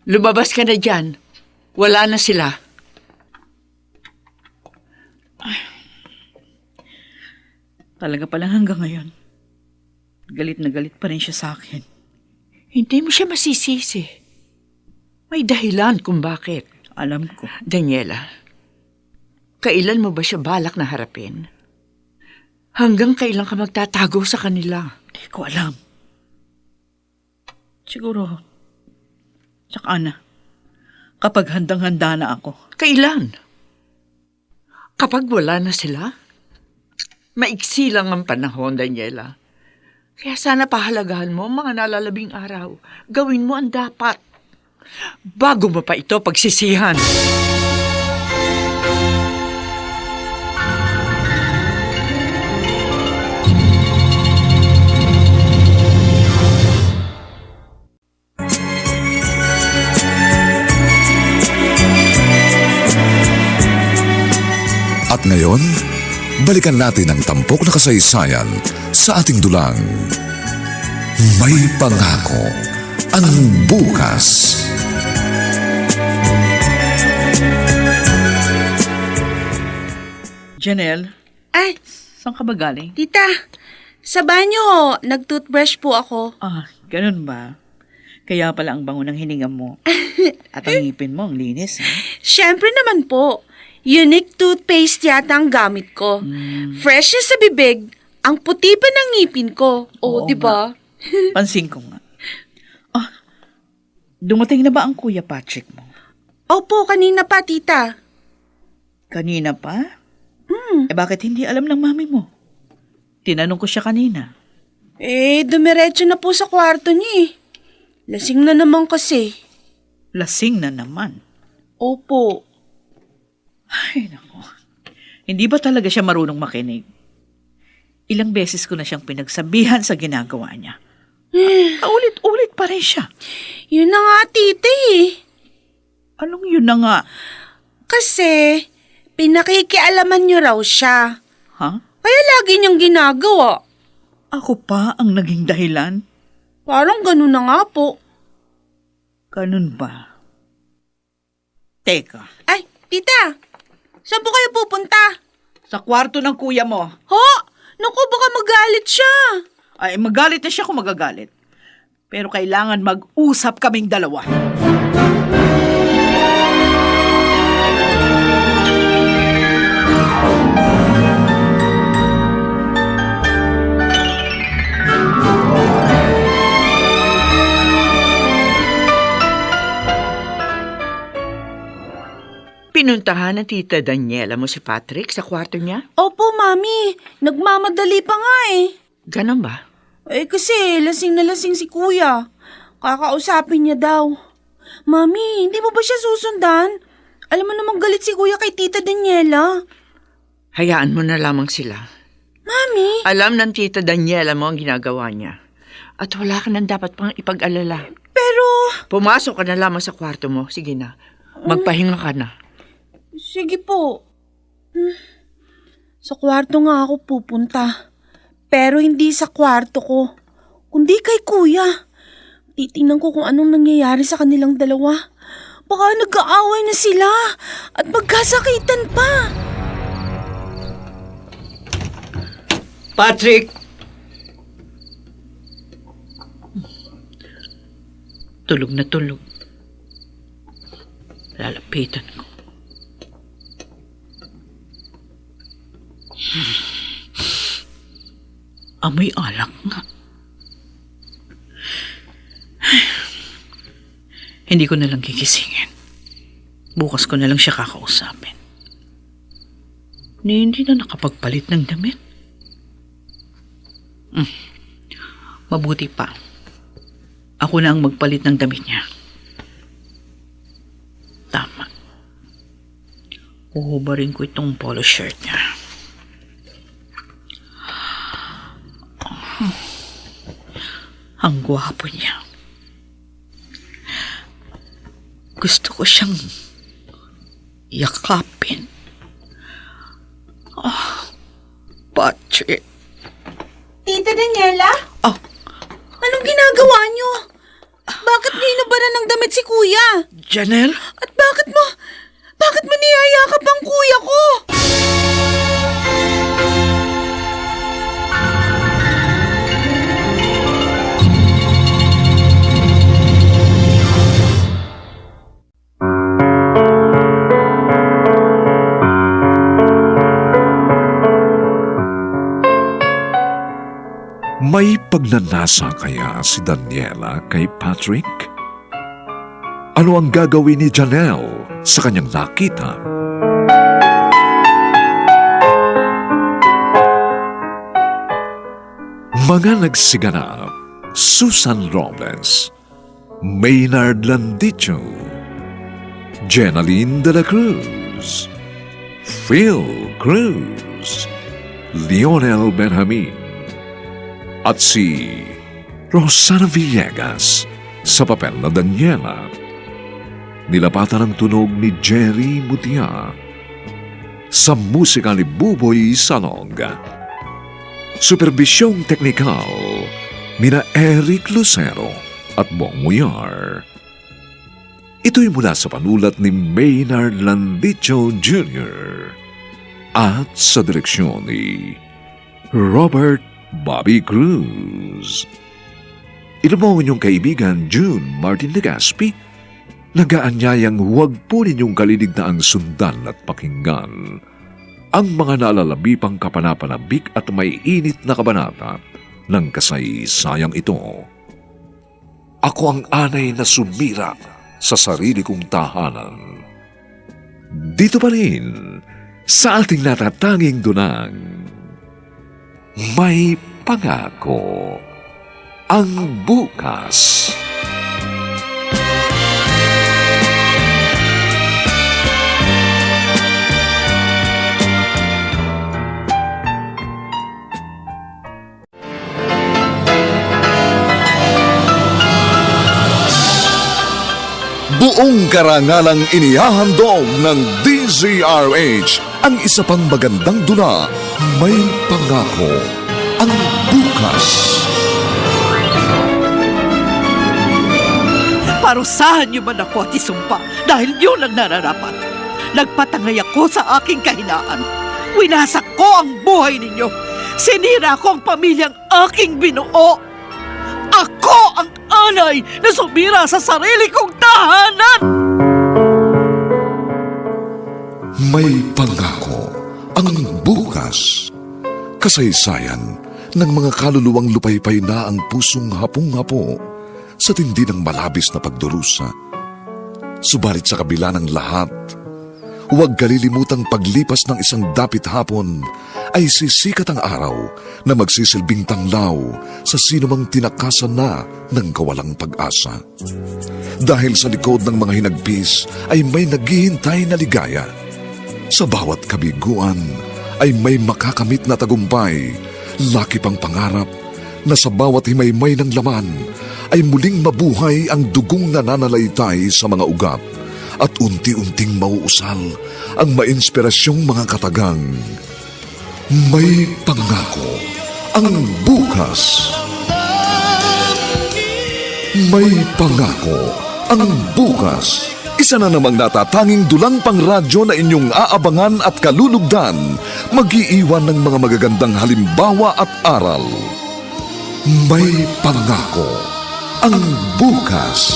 lumabas ka na dyan. Wala na sila. Talaga palang hanggang ngayon, galit na galit pa rin siya sa akin. Hindi mo siya masisisi. May dahilan kung bakit. Alam ko. Daniela, kailan mo ba siya balak na harapin? Hanggang kailan ka magtatago sa kanila? Hindi ko alam. Siguro, tsaka na. Kapag handang-handa na ako. Kailan? Kapag wala na sila? Maiksi lang ang panahon, Daniela. Kaya sana pahalagahan mo ang mga nalalabing araw. Gawin mo ang dapat. Bago mo pa ito pagsisihan. At ngayon, balikan natin ang tampok na kasaysayan sa ating dulang. May pangako ang bukas. Janelle, Ay, saan ka ba galing? tita, sa banyo, nag-toothbrush po ako. Ah, ganun ba? Kaya pala ang bango ng hininga mo. At ang ngipin mo, ang linis. Ha? Siyempre naman po, unique toothpaste yata ang gamit ko. Fresh niya sa bibig, ang puti pa ng ngipin ko. Oo di ba? Pansin ko nga. Ah, dumating na ba ang Kuya Patrick mo? Opo, kanina pa, tita. Kanina pa? Eh bakit hindi alam ng mami mo? Tinanong ko siya kanina. Dumiretso na po sa kwarto niya eh. Lasing na naman kasi. Lasing na naman. Opo. Ay, nako. Hindi ba talaga siya marunong makinig? Ilang beses ko na siyang pinagsabihan sa ginagawa niya. Paulit-ulit pa rin siya. Yun na nga, tita eh. Anong yun na nga? Kasi, pinakikialaman niyo raw siya. Ha? Kaya lagi niyang ginagawa. Ako pa ang naging dahilan? Parang ganun na nga po. Ganun ba? Teka, Ay, tita! Saan po kayo pupunta? sa kwarto ng kuya mo. Ho! Naku, baka magalit siya. Ay, magalit na siya kung magagalit. Pero kailangan mag-usap kaming dalawa. Pinuntahan ng tita Daniela mo si Patrick sa kwarto niya? Opo, mami. Nagmamadali pa nga eh. Ganon ba? Kasi lasing na lasing si kuya. Kakausapin niya daw. Mami, hindi mo ba siya susundan? Alam mo namang galit si kuya kay tita Daniela. Hayaan mo na lamang sila. Mami! Alam ng tita Daniela mo ang ginagawa niya. At wala ka nang dapat pang ipag-alala. Pero... Pumasok ka na lamang sa kwarto mo. Sige na. Magpahinga ka na. Sige po. Sa kwarto nga ako pupunta. Pero hindi sa kwarto ko. Kundi kay kuya. Titingnan ko kung anong nangyayari sa kanilang dalawa. Baka nag-aaway na sila at magkasakitan pa. Patrick! Tulog na tulog. Lalapitan ko. Amoy alak nga. Hindi ko na lang kikisingin. Bukas ko na lang siya kakausapin. Hindi na nakapagpalit ng damit. Mabuti pa. Ako na ang magpalit ng damit niya. Tama. Uhubarin ko itong polo shirt niya. Ang gwapo niya. Gusto ko siyang yakapin. Patrick. Tita Daniela? Oh, Anong ginagawa niyo? Bakit niyo inubaran ng damit si kuya? Janelle? At bakit mo niyayakap ang kuya ko? May pagnanasa kaya si Daniela kay Patrick? Ano ang gagawin ni Janelle sa kanyang nakita? Mga nagsiganap, Susan Robles, Maynard Landicho, Jenaline de la Cruz, Phil Cruz, Lionel Benjamin, at si Rosana Villegas sa papel na Daniela. Nilapatan ang tunog ni Jerry Mutia sa musika ni Buboy Salong. Superbisyong teknikal nina Eric Lucero at Bong Muyar. Ito'y mula sa panulat ni Maynard Landicho Jr. at sa direksyon ni Robert Bobby Cruz. Ito po ang inyong kaibigan June Martin Legaspi, nagaanyayang huwag po ninyong kaliligtaang sundan at pakinggan ang mga nalalabipang kapanapanabik at may init na kabanata ng kasaysayang ito. Ako ang anay na sumira sa sarili kong tahanan. Dito pa rin sa ating natatanging dunang may pangako ang bukas. Buong karangalang inihahandog ng DZRH ang isa pang magandang dula, May Pangako ang Bukas. Parusahan niyo man ako at isumpa dahil yun ang nararapat. Nagpatangay ako sa aking kahinaan. Winasak ko ang buhay ninyo. Sinira ko ang pamilyang aking binuo. Ako ang anay na sumira sa sarili kong tahanan! May Pangako ang Bukas. Kasaysayan ng mga kaluluwang lupaypay na ang pusong hapong-hapo sa tindi ng malabis na pagdurusa. Subalit sa kabila ng lahat, huwag kalilimutang paglipas ng isang dapit hapon ay sisikat ang araw na magsisilbing tanglaw sa sinumang tinakasan na ng kawalang pag-asa. Dahil sa likod ng mga hinagpis ay may naghihintay na ligaya. Sa bawat kabiguan ay may makakamit na tagumpay, laki pang pangarap na sa bawat himaymay ng laman ay muling mabuhay ang dugong nananalaytay sa mga ugat at unti-unting mauusal ang mainspirasyong mga katagang. May Pangako ang Bukas. May Pangako ang Bukas. Isa na namang natatanging dulang pangradyo na inyong aabangan at kalulugdan, mag-iiwan ng mga magagandang halimbawa at aral. May Pangako ang Bukas.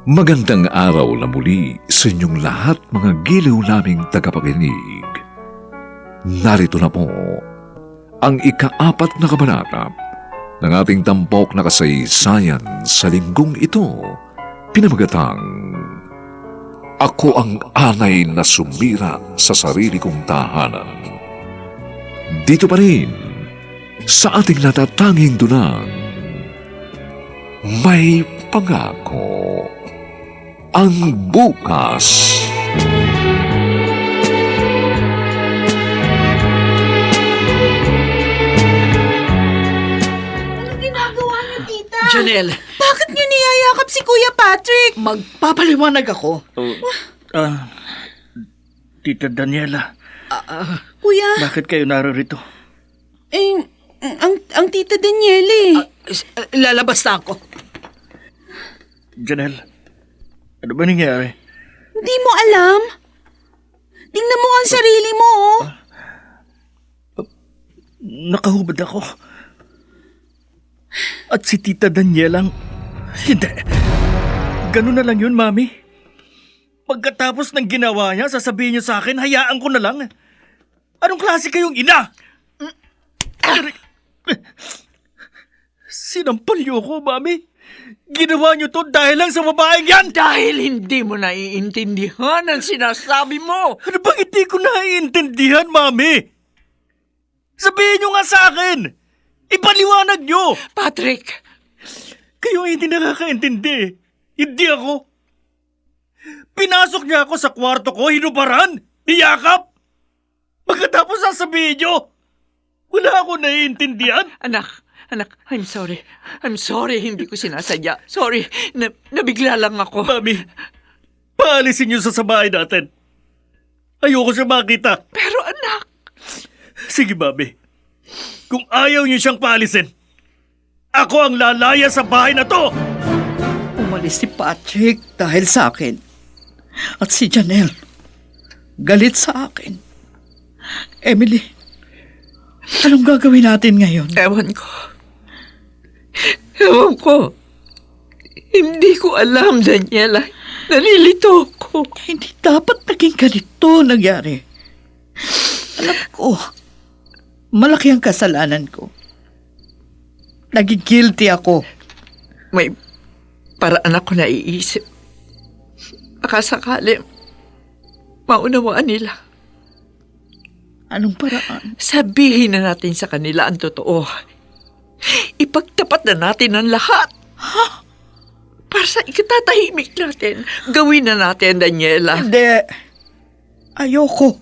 Magandang araw na muli sa inyong lahat mga giliw naming tagapakinig. Narito na po ang ika-4 na kabanata ng ating tampok na kasaysayan sa linggong ito, pinamagatang Ako ang anay na sumira sa sarili kong tahanan. Dito pa rin sa ating natatanging dunang May Pangako ang Bukas. Anong ginagawa niyo, tita? Janelle, Bakit niyo niyayakap si Kuya Patrick? magpapaliwanag ako. Tita Daniela, Kuya, bakit kayo narito? ang tita Daniela Lalabas na ako. Janelle, ano ba nangyari? Hindi mo alam? Tingnan mo ang sarili mo, oh. Nakahubad ako. At si Tita Danielang... Hindi. Ganun na lang yun, Mami. Pagkatapos ng ginawa niya, sasabihin niyo sa akin, hayaan ko na lang. Anong klase kayong ina? Sinampal niyo ko, Mami. Ginawa niyo to dahil lang sa babaeng yan! Dahil hindi mo naiintindihan ang sinasabi mo. Ano bang hindi ko naiintindihan, Mami? Sabihin niyo nga sa akin! Ipaliwanag niyo! Patrick, Kayo hindi nakakaintindi. Hindi ako. Pinasok niya ako sa kwarto ko, hinubaran, niyakap. Pagkatapos sasabihin niyo, wala ako naiintindihan. anak, I'm sorry. I'm sorry, hindi ko sinasadya. Sorry, nabigla lang ako. Mami, paalisin niyo sa bahay natin. Ayoko siya makita. Pero anak, Sige, Mami. Kung ayaw niyo siyang paalisin, ako ang lalaya sa bahay na to. Umalis si Patrick dahil sa akin. At si Janelle, galit sa akin. Emily, anong gagawin natin ngayon? ewan ko. Hindi ko alam, Daniela. Nalilito ako. ko. Hindi dapat naging ganito nangyari. Alam ko, malaki ang kasalanan ko. Naging guilty ako. May paraan ako na iisip. Baka sakali, maunawaan nila. Anong paraan? Sabihin na natin sa kanila ang totoo. Ipagtapat na natin ang lahat. Para sa ikatatahimik natin, gawin na natin, Daniela. Hindi. Ayoko.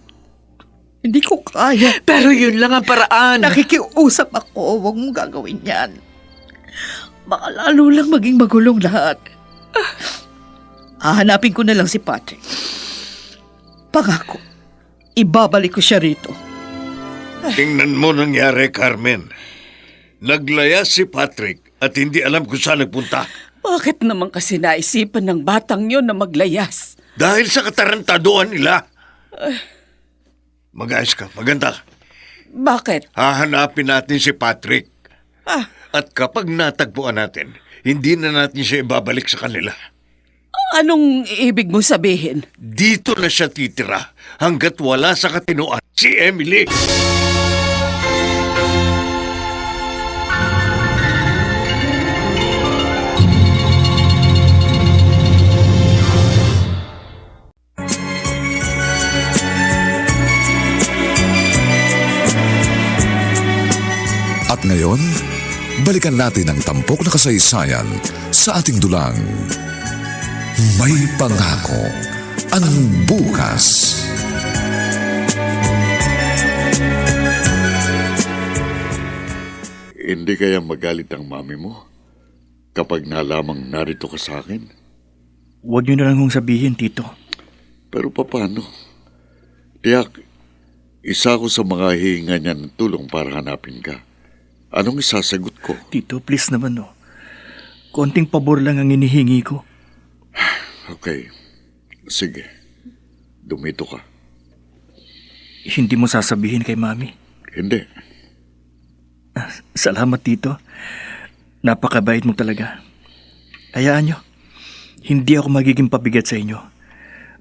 Hindi ko kaya. Pero yun lang ang paraan. Nakikiusap ako. Huwag mong gagawin yan. Baka lalo lang maging magulong lahat. Hahanapin ko na lang si Patrick. Pangako, ibabalik ko siya rito. Tingnan mo nangyari, Carmen. Naglaya si Patrick at hindi alam kung saan nagpunta. Bakit naman kasi naisipan ng batang yon na maglayas? Dahil sa katarantaduhan nila. Mag-ayos ka, maganda. Bakit? Hahanapin natin si Patrick. At kapag natagpuan natin, hindi na natin siya ibabalik sa kanila. Anong ibig mo sabihin? Dito na siya titira hanggat wala sa katinoan si Emily. At ngayon, balikan natin ang tampok na kasaysayan sa ating dulang. May pangako ang bukas. Hindi kaya magalit ang mami mo kapag nalamang narito ka sa akin? Huwag niyo na lang kong sabihin, Tito. Pero paano? Tiyak, isa ko sa mga hihinga niya ng tulong para hanapin ka. Anong isasagot ko? Tito, please naman, no. Konting pabor lang ang inihingi ko. Okay, sige. Dumito ka. Hindi mo sasabihin kay Mami. Hindi. Salamat, Tito. Napakabait mo talaga. Hayaan nyo. Hindi ako magiging pabigat sa inyo.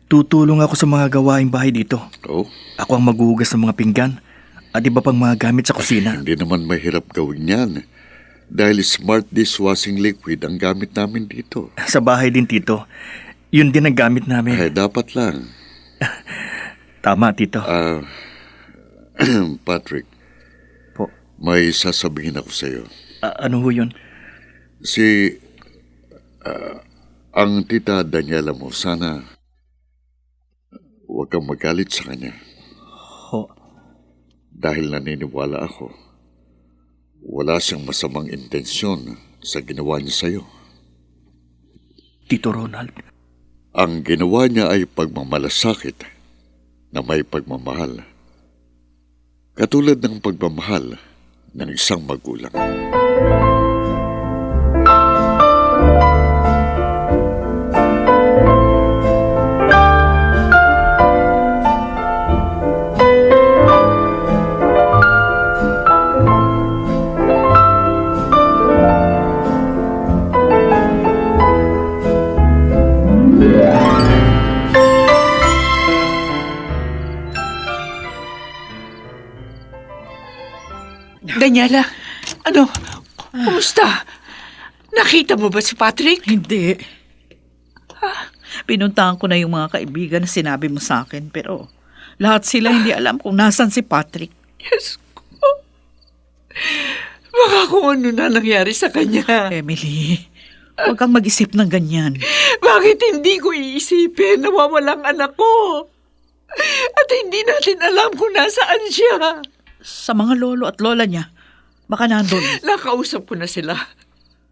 Tutulong ako sa mga gawaing bahay dito. Oh, Ako ang maghuhugas ng mga pinggan at iba pang mga gamit sa kusina. hindi naman mahirap gawin yan. Dahil smart dishwashing liquid ang gamit namin dito. Sa bahay din, Tito. Yun din ang gamit namin. Ay, dapat lang. Tama, Tito. Patrick, Po. may sasabihin ako sa iyo. Ano ho yun? Ang tita Daniela mo, sana huwag kang magalit sa kanya. Ho. Dahil naniniwala ako, wala siyang masamang intensyon sa ginawa niya sa iyo. Tito Ronald. Ang ginawa niya ay pagmamalasakit na may pagmamahal. Katulad ng pagmamahal ng isang magulang. Daniela, ano? Kumusta? Nakita mo ba si Patrick? Hindi. Pinuntahan ko na yung mga kaibigan na sinabi mo sa akin, pero lahat sila hindi alam kung nasan si Patrick. Yes ko. Baka kung ano na nangyari sa kanya. Emily, huwag kang mag-isip ng ganyan. Bakit hindi ko iisipin na mawalang anak ko? At hindi natin alam kung nasaan siya. Sa mga lolo at lola niya, baka nandun. Nakausap ko na sila.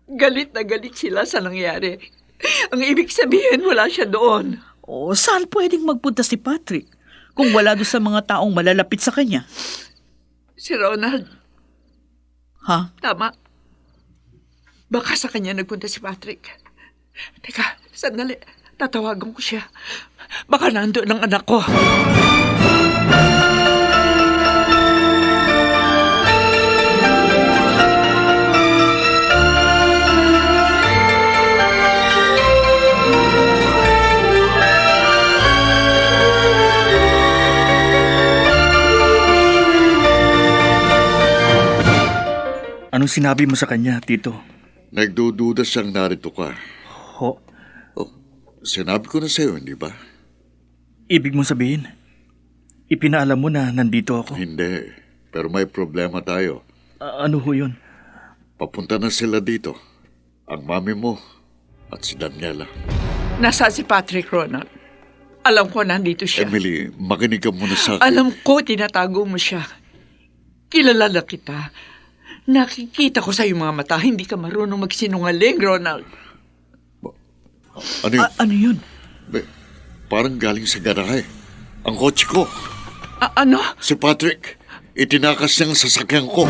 Galit na galit sila sa nangyari. Ang ibig sabihin, wala siya doon. O saan pwedeng magpunta si Patrick kung wala doon sa mga taong malalapit sa kanya? Si Ronald, Ha? tama. Baka sa kanya nagpunta si Patrick. Teka, sandali. Tatawagan ko siya. Baka nandoon ang anak ko. Anong sinabi mo sa kanya, Tito? Nagdududa siyang narito ka. Ho? Oh, sinabi ko na sa'yo, hindi ba? Ibig mong sabihin, ipinaalam mo na nandito ako? Hindi, pero may problema tayo. Ano ho yun? Papunta na sila dito. Ang mami mo at si Daniela. Nasaan si Patrick, Ronald? Alam ko nandito siya. Emily, makinig ka muna sa akin. Alam ko tinatago mo siya. Kilala na kita. Nakikita ko sa iyong mga mata, hindi ka marunong magsinungaling, Ronald. Ano yun? Ano yun? Parang galing sa garahe. Ang kotse ko. Ano? Si Patrick, itinakas niya ang sasakyan ko.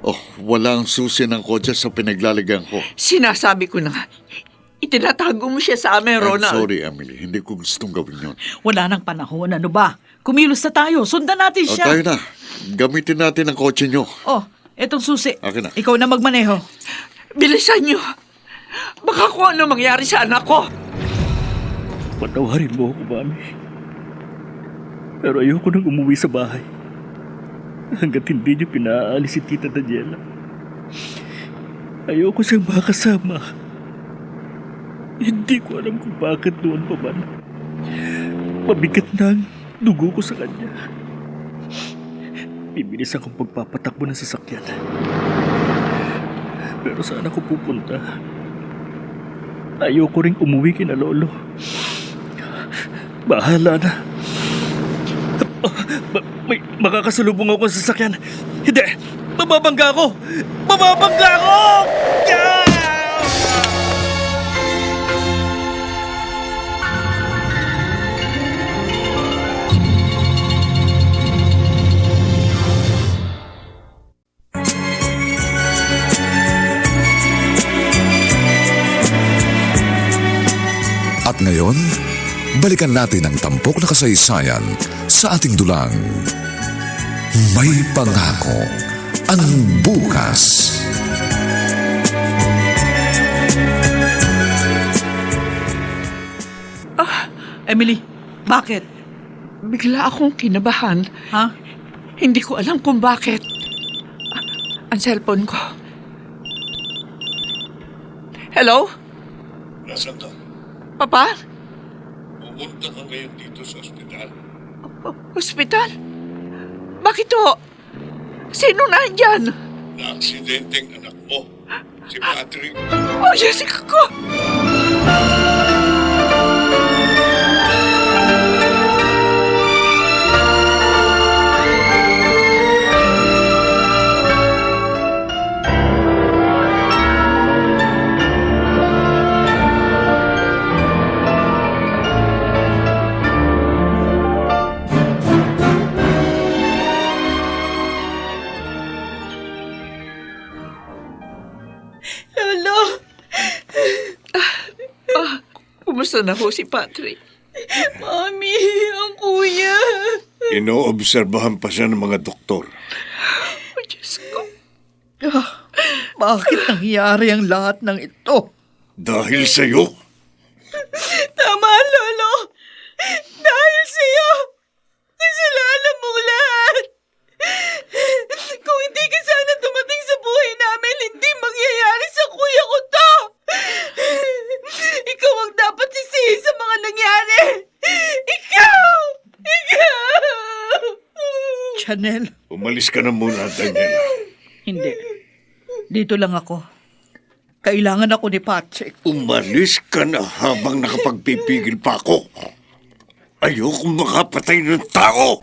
Oh, wala ang susi ng kotse sa pinaglalagyan ko. Sinasabi ko na nga, itinatago mo siya sa amin, I'm Ronald. sorry, Emily. Hindi ko gustong gawin yun. Wala nang panahon, ano ba? Kumilos na tayo, sundan natin O, siya. tayo na. Gamitin natin ang kotse nyo. Oh, etong susi. Akin na. Ikaw na magmaneho. Bilisan niyo. Baka kung ano mangyari sa anak ko. Patawarin mo ako, Mami. Pero ayoko nang umuwi sa bahay. Hanggat hindi niyo pinaalis si Tita Daniela. Ayoko siyang makasama. Hindi ko alam kung bakit noon pa man. Mabigat na ang dugo ko sa kanya. Bibilis akong pagpapatakbo ng sasakyan. Pero saan ako pupunta? Ayoko ring umuwi kina Lolo. Bahala na. May makakasalubong ako sa sasakyan. Hindi! Mababangga ako! Mababangga ako! Yeah! At ngayon, balikan natin ang tampok na kasaysayan sa ating dulang. May pangako ang bukas. Emily, bakit? Bigla akong kinabahan. Ha? Hindi ko alam kung bakit. Ang cellphone ko. Hello? Nasaan ka? Papa? Pumunta ka ngayon dito sa ospital. Hospital? Bakit ho? Sino nandyan? Na-aksidenteng anak mo, si Patrick. Oh, Jessica ko! Lolo, Kumusta na ho si Patrick? Mami, ang kuya. Inoobserbahan pa siya ng mga doktor. Oh, Diyos ko. Bakit nangyari ang lahat ng ito? Dahil sa'yo, Tama, Lolo. Dahil sa'yo. Kasalanan mong lahat. Kung hindi ka sana dumating sa buhay namin, hindi mangyayari sa kuya ko to. Ikaw ang dapat sisihin sa mga nangyari. Ikaw! Chanel, umalis ka na muna, Daniela. hindi. Dito lang ako. Kailangan ako ni Patrick. Umalis ka na habang nakapagpipigil pa ako. Ayokong makapatay ng tao.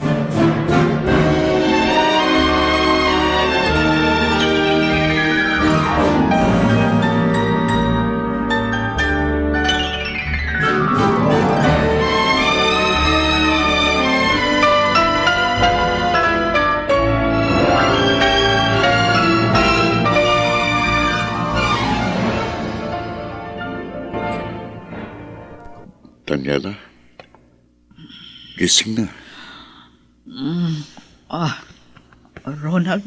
Gising na. Ronald,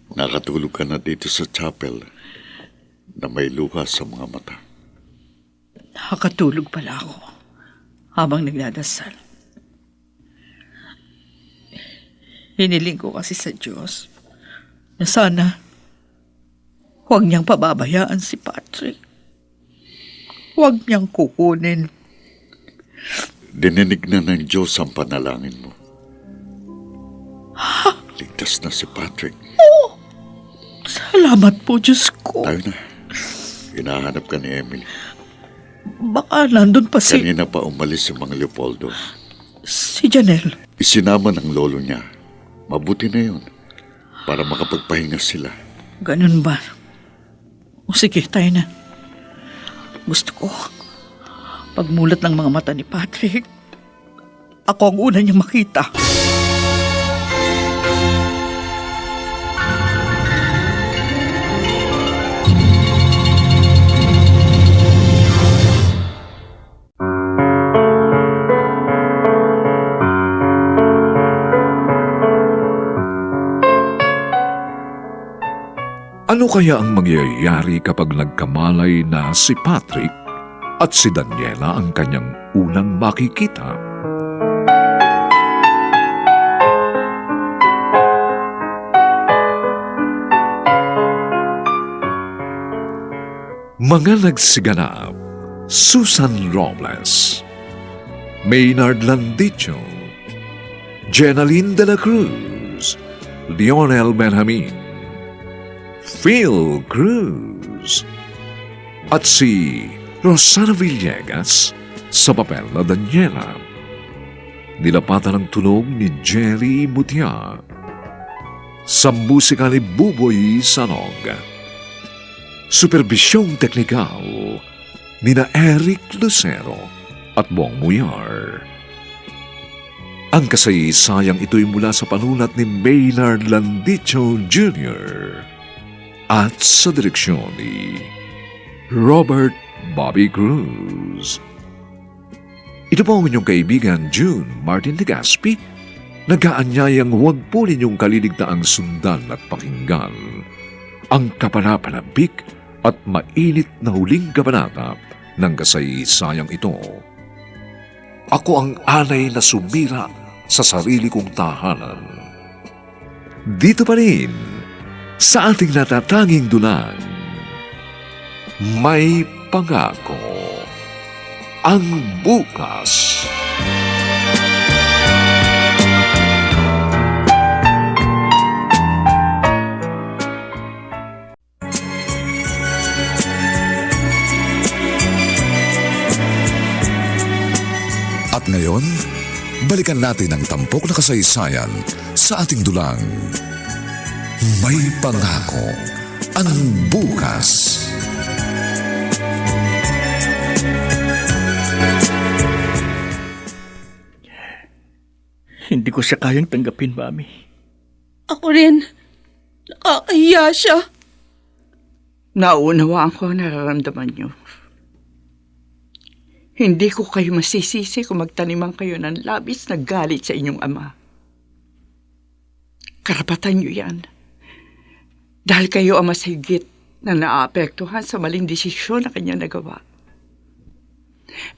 Nakatulog ka na dito sa chapel na may luha sa mga mata. nakatulog pala ako habang nagdadasal. Hiniling ko kasi sa Diyos na sana huwag niyang pababayaan si Patrick. Huwag niyang kukunin. Dininig na ng Diyos ang panalangin mo. Ligtas na si Patrick. Salamat po, Diyos ko. Tayo na. Hinahanap ka ni Emily. Baka nandun pa si Kanina pa umalis si Mang Leopoldo. Janelle. Isinama ng lolo niya. Mabuti na yun. Para makapagpahinga sila. Ganun ba? O sige, tayo na. Gusto ko, pagmulat ng mga mata ni Patrick, ako ang una niyang makita. Ano kaya ang mangyayari kapag nagkamalay na si Patrick at si Daniela ang kanyang unang makikita? Mga nagsiganap: Susan Robles, Maynard Landicho, Jenaline de la Cruz, Lionel Benjamin, Phil Cruz, at si Rosana Villegas sa papel na Daniela. Nilapatan ng tunog ni Jerry Mutia. Sa musika ni Buboy Sanog. Superbisyong teknikal nina Eric Lucero at Bong Muyar. Ang kasaysayang ito'y mula sa panulat ni Maynard Landicho Jr. at sa direksyon ni Robert Bobby Cruz. Ito po ang inyong kaibigan June Martin Legaspi, nag-aanyayang huwag po ninyong kaliligtaang sundan at pakinggan ang kapanapanabik at mainit na huling kabanata ng kasaysayang ito. Ako ang anay na sumira sa sarili kong tahanan. Dito pa rin, sa ating natatanging dunang, may pangako ang bukas. At ngayon, balikan natin ang tampok na kasaysayan sa ating dulang. May pangako ang bukas. Hindi ko siya kayang tanggapin, Mami. Ako rin. Nakakahiya siya. Naunawaan ko ang nararamdaman niyo. Hindi ko kayo masisisi kung magtaniman kayo ng labis na galit sa inyong ama. Karapatan niyo yan. Dahil kayo ang mas higit na naapektuhan sa maling desisyon na kanya nagawa.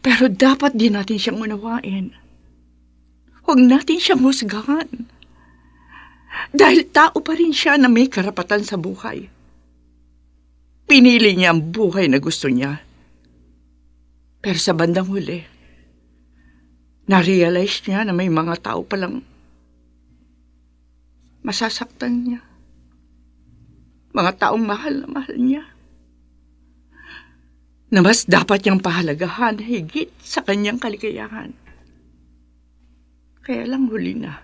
Pero dapat din natin siyang unawain. Huwag natin siyang husgahan. Dahil tao pa rin siya na may karapatan sa buhay. Pinili niya ang buhay na gusto niya. Pero sa bandang huli, na-realize niya na may mga tao palang masasaktan niya. Mga taong mahal na mahal niya. Na mas dapat niyang pahalagahan higit sa kanyang kaligayahan. Kaya lang huli na.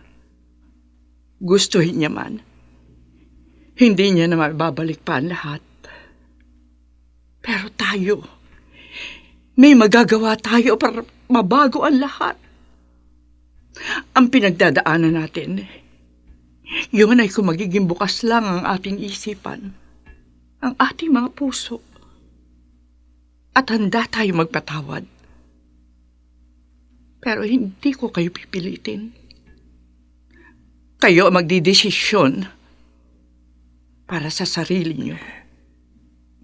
Gustuhin niya man. Hindi niya na mababalik pa ang lahat. Pero tayo, may magagawa tayo para mabago ang lahat. Ang pinagdadaanan natin, yun ay kung magiging bukas lang ang ating isipan, ang ating mga puso, at handa tayo magpatawad. Pero hindi ko kayo pipilitin. Kayo ang magdidesisyon para sa sarili niyo.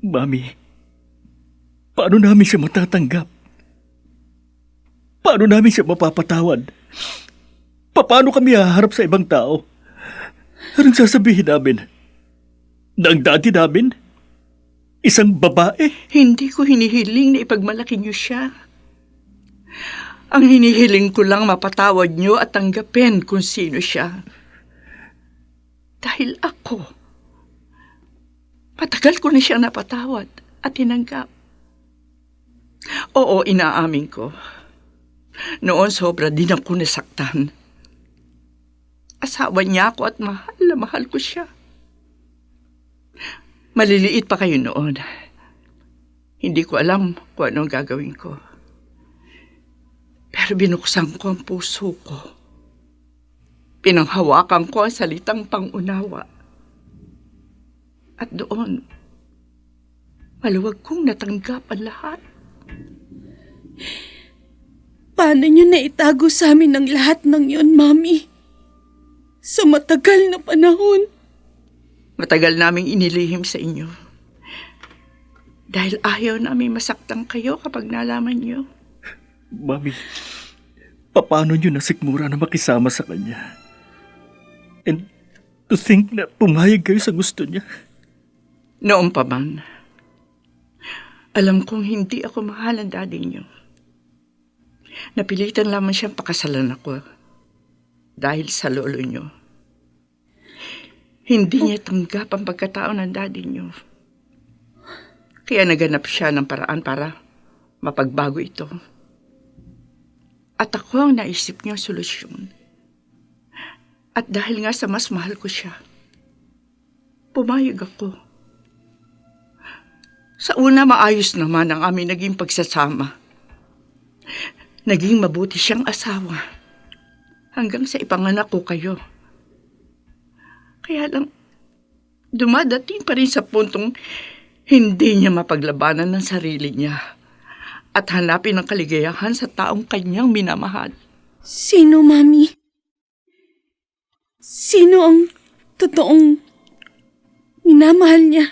Mami, paano namin siya matatanggap? Paano namin siya mapapatawad? Paano kami haharap sa ibang tao? Anong sasabihin namin? Na ang daddy namin? Isang babae? Hindi ko hinihiling na ipagmalaki niyo siya. Ang hinihiling ko lang mapatawad niyo at tanggapin kung sino siya. Dahil ako, matagal ko na siyang napatawad at tinanggap. Oo, inaamin ko. Noon sobra din ako nasaktan. Asawa niya ako at mahal na mahal ko siya. Maliliit pa kayo noon. Hindi ko alam kung anong gagawin ko. Pero binuksan ko ang puso ko. Pinanghawakan ko ang salitang pangunawa. At doon, maluwag kong natanggap ang lahat. Paano niyo naitago sa amin ang lahat ng yun, Mami? Sa matagal na panahon. Matagal naming inilihim sa inyo. Dahil ayaw namin masaktan kayo kapag nalaman niyo. Mami, paano niyo nasikmura na makisama sa kanya? And to think na pumayag kayo sa gusto niya. Noon pa man, alam kong hindi ako mahal ng daddy niyo. Napilitan lamang siyang pakasalan ako dahil sa lolo niyo. Hindi niya tanggap ang pagkatao ng daddy niyo. Kaya naganap siya ng paraan para mapagbago ito. At ako ang naisip niyang solusyon. At dahil nga sa mas mahal ko siya, pumayag ako. Sa una, maayos naman ang aming naging pagsasama. Naging mabuti siyang asawa. Hanggang sa ipanganak ko kayo. Kaya lang, dumadating pa rin sa puntong hindi niya mapaglabanan ng sarili niya at hanapin ang kaligayahan sa taong kanyang minamahal. Sino, Mami? Sino ang totoong minamahal niya?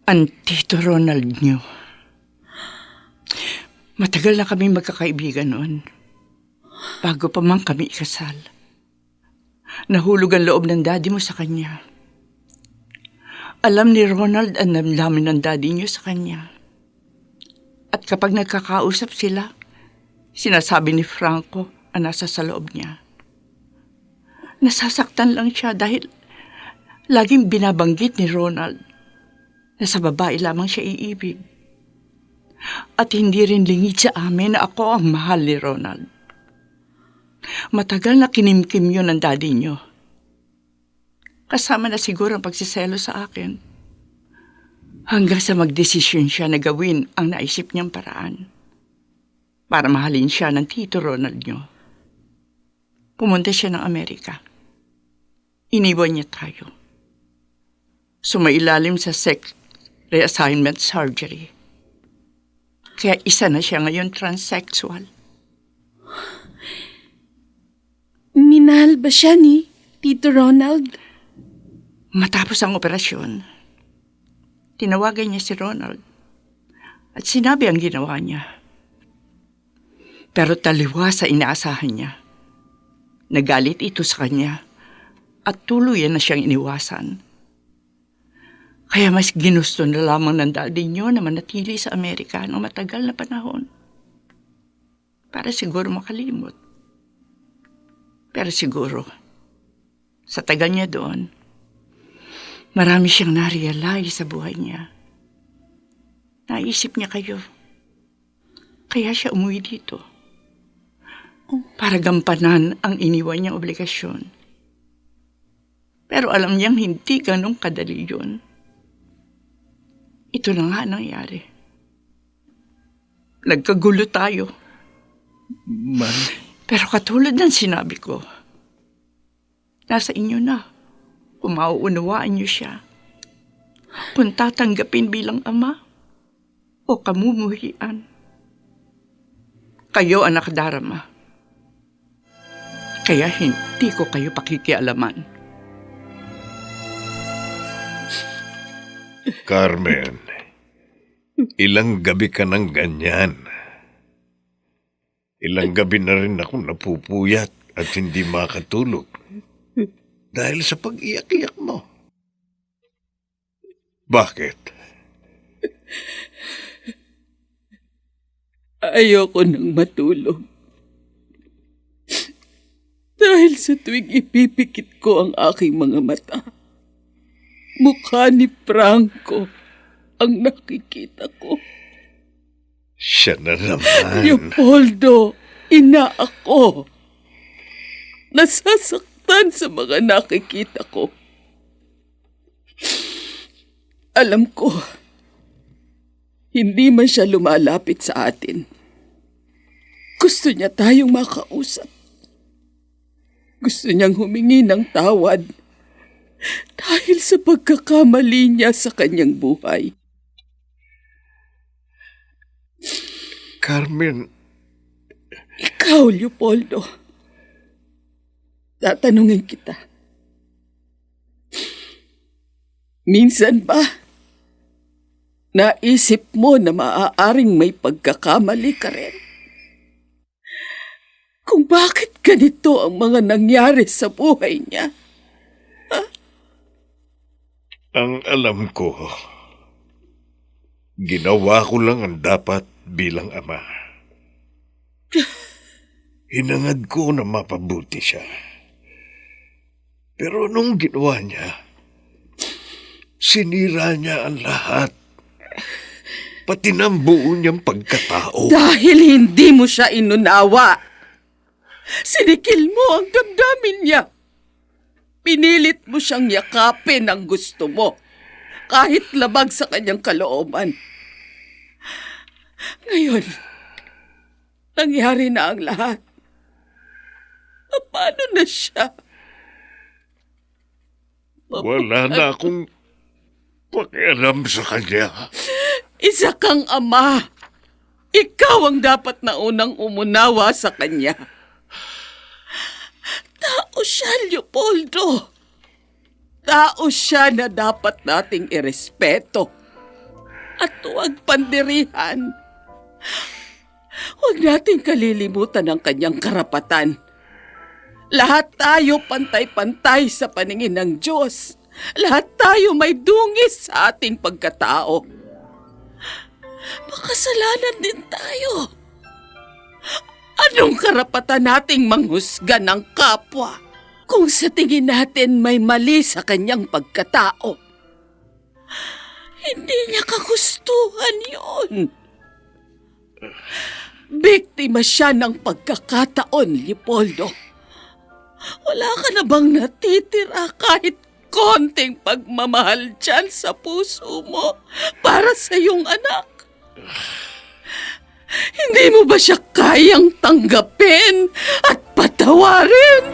Ang Tito Ronald niyo. Matagal na kami magkakaibigan noon. Bago pa man kami ikasal. Nahulog ang loob ng daddy mo sa kanya. Alam ni Ronald ang damdamin ng daddy niyo sa kanya. At kapag nagkakausap sila, sinasabi ni Franco ang nasa sa loob niya. Nasasaktan lang siya dahil laging binabanggit ni Ronald na sa babae lamang siya iibig. At hindi rin lingid sa amin na ako ang mahal ni Ronald. Matagal na kinimkim yun ng daddy niyo. Kasama na siguro ang pagsiselo sa akin. Hanggang sa magdesisyon siya na gawin ang naisip niyang paraan para mahalin siya ng Tito Ronald niyo. Pumunta siya ng Amerika. Iniwan niya tayo. Sumailalim sa sex reassignment surgery. Kaya isa na siya ngayon transsexual. Minahal ba siya ni Tito Ronald? Matapos ang operasyon, tinawagan niya si Ronald at sinabi ang ginawa niya. Pero taliwa sa inaasahan niya. Nagalit ito sa kanya at tuluyan na siyang iniwasan. Kaya mas ginusto na lamang ng daddy niyo na manatili sa Amerika ng matagal na panahon. Para siguro makalimot. Pero siguro, sa tagal niya doon, marami siyang na-realize sa buhay niya. Naisip niya kayo. Kaya siya umuwi dito. Para gampanan ang iniwan niyang obligasyon. Pero alam niyang hindi ganun kadali yun. Ito na nga nangyari. Nagkagulo tayo. Mami, Pero katulad ng sinabi ko, nasa inyo na kung mauunawaan niyo siya. Kung tatanggapin bilang ama o kamumuhian. Kayo ang nakadarama. Kaya hindi ko kayo pakikialaman. Carmen, ilang gabi ka ng ganyan. Ilang gabi na rin ako napupuyat at hindi makatulog. Dahil sa pag-iyak-iyak mo. Bakit? Ayoko nang matulog. Dahil sa tuwing ipipikit ko ang aking mga mata, mukha ni Franco ang nakikita ko. Siya na naman. Leopoldo, ina ako. Nasasaktan sa mga nakikita ko. Alam ko, hindi man siya lumalapit sa atin. Gusto niya tayong makausap. Gusto niyang humingi ng tawad dahil sa pagkakamali niya sa kanyang buhay. Carmen, Ikaw, Leopoldo, tatanungin kita. Minsan ba, naisip mo na maaaring may pagkakamali ka rin? Kung bakit ganito ang mga nangyari sa buhay niya? ang alam ko, ginawa ko lang ang dapat bilang ama. Hinangad ko na mapabuti siya. Pero nung ginawa niya, sinira niya ang lahat. Pati ng buo niyang pagkatao. Dahil hindi mo siya inunawa. Sinikil mo ang damdamin niya. Pinilit mo siyang yakapin ang gusto mo, kahit labag sa kanyang kalooban. Ngayon, nangyari na ang lahat. Paano na siya? Wala na akong pakialam sa kanya. Isa kang ama. Ikaw ang dapat na unang umunawa sa kanya. Tao siya, Leopoldo. Tao siya na dapat nating irespeto. At huwag pandirihan. Huwag nating kalilimutan ang kanyang karapatan. Lahat tayo pantay-pantay sa paningin ng Diyos. Lahat tayo may dungis sa ating pagkatao. Makasalanan din tayo. Anong karapatan nating manghusga ng kapwa kung sa tingin natin may mali sa kanyang pagkatao? Hindi niya kagustuhan yun. Biktima siya ng pagkakataon, Leopoldo. Wala ka na bang natitira kahit konting pagmamahal dyan sa puso mo para sa iyong anak? Hindi mo ba siya kayang tanggapin at patawarin?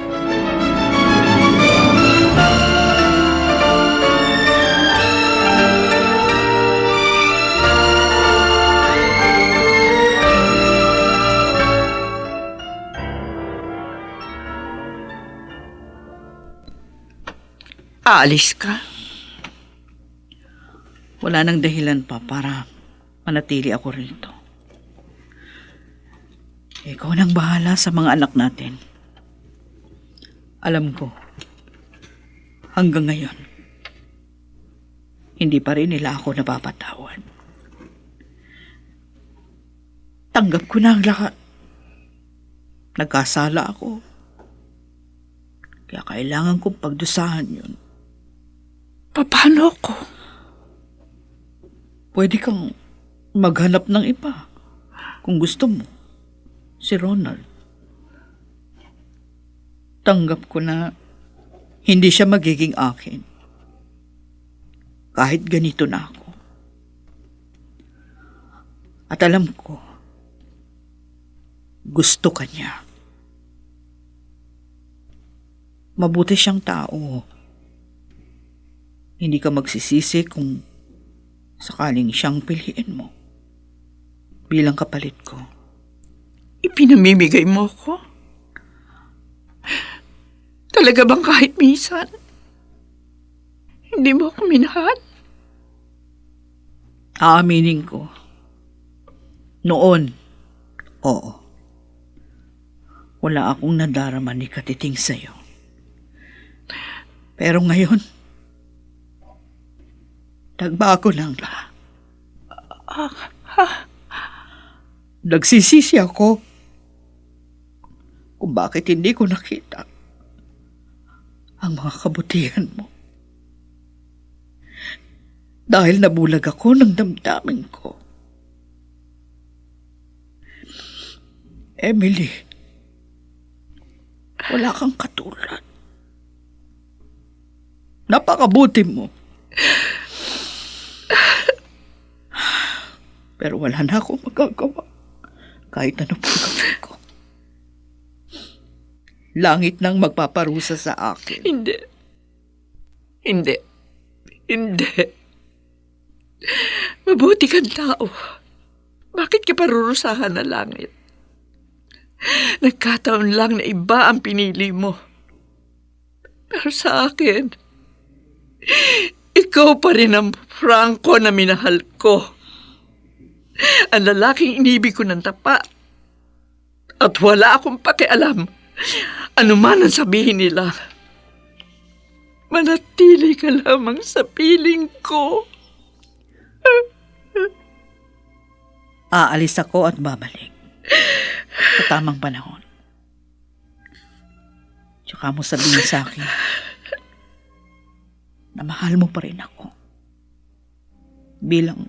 Aalis ka? Wala nang dahilan pa para manatili ako rito. Ikaw nang bahala sa mga anak natin. Alam ko, hanggang ngayon, hindi pa rin nila ako napapatawad. Tanggap ko na ang lahat. Nagkasala ako. Kaya kailangan kong pagdusahan yun. Paano ko? Pwede kang maghanap ng iba kung gusto mo. Si Ronald. Tanggap ko na hindi siya magiging akin. Kahit ganito na ako. At alam ko, gusto ka niya. Mabuti siyang tao. Hindi ka magsisisi kung sakaling siyang piliin mo bilang kapalit ko. Ipinamimigay mo ko? Talaga bang kahit minsan, hindi mo ako minahal? Aaminin ko. Noon, oo. Wala akong nadarama ni Katiting sa'yo. Pero ngayon, nagbago na ang lahat. Nagsisisi ako kung bakit hindi ko nakita ang mga kabutihan mo. Dahil nabulag ako ng damdamin ko. Emily, wala kang katulad. Napakabuti mo. Pero wala na akong magagawa. Kahit ano pang gawin ko. Langit nang magpaparusa sa akin. Hindi. Hindi. Hindi. Mabuti kang tao. Bakit ka parurusahan na langit? Nagkataon lang na iba ang pinili mo. Pero sa akin, ikaw pa rin ang Franco na minahal ko. Ang lalaking inibig ko ng tapat. At wala akong pakialam. Ano man ang sabihin nila. Manatili ka lamang sa piling ko. Aalis ako at babalik. Sa tamang panahon. Tsaka mo sabihin sa akin na mahal mo pa rin ako. Bilang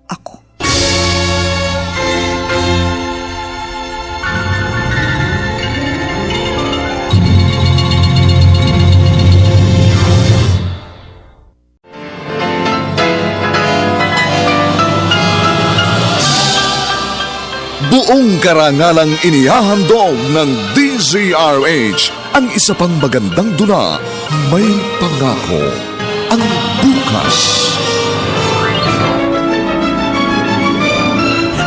ako. Buong karangalang inihahandog ng DZRH ang isa pang magandang dula, May Pangako, ang bukas.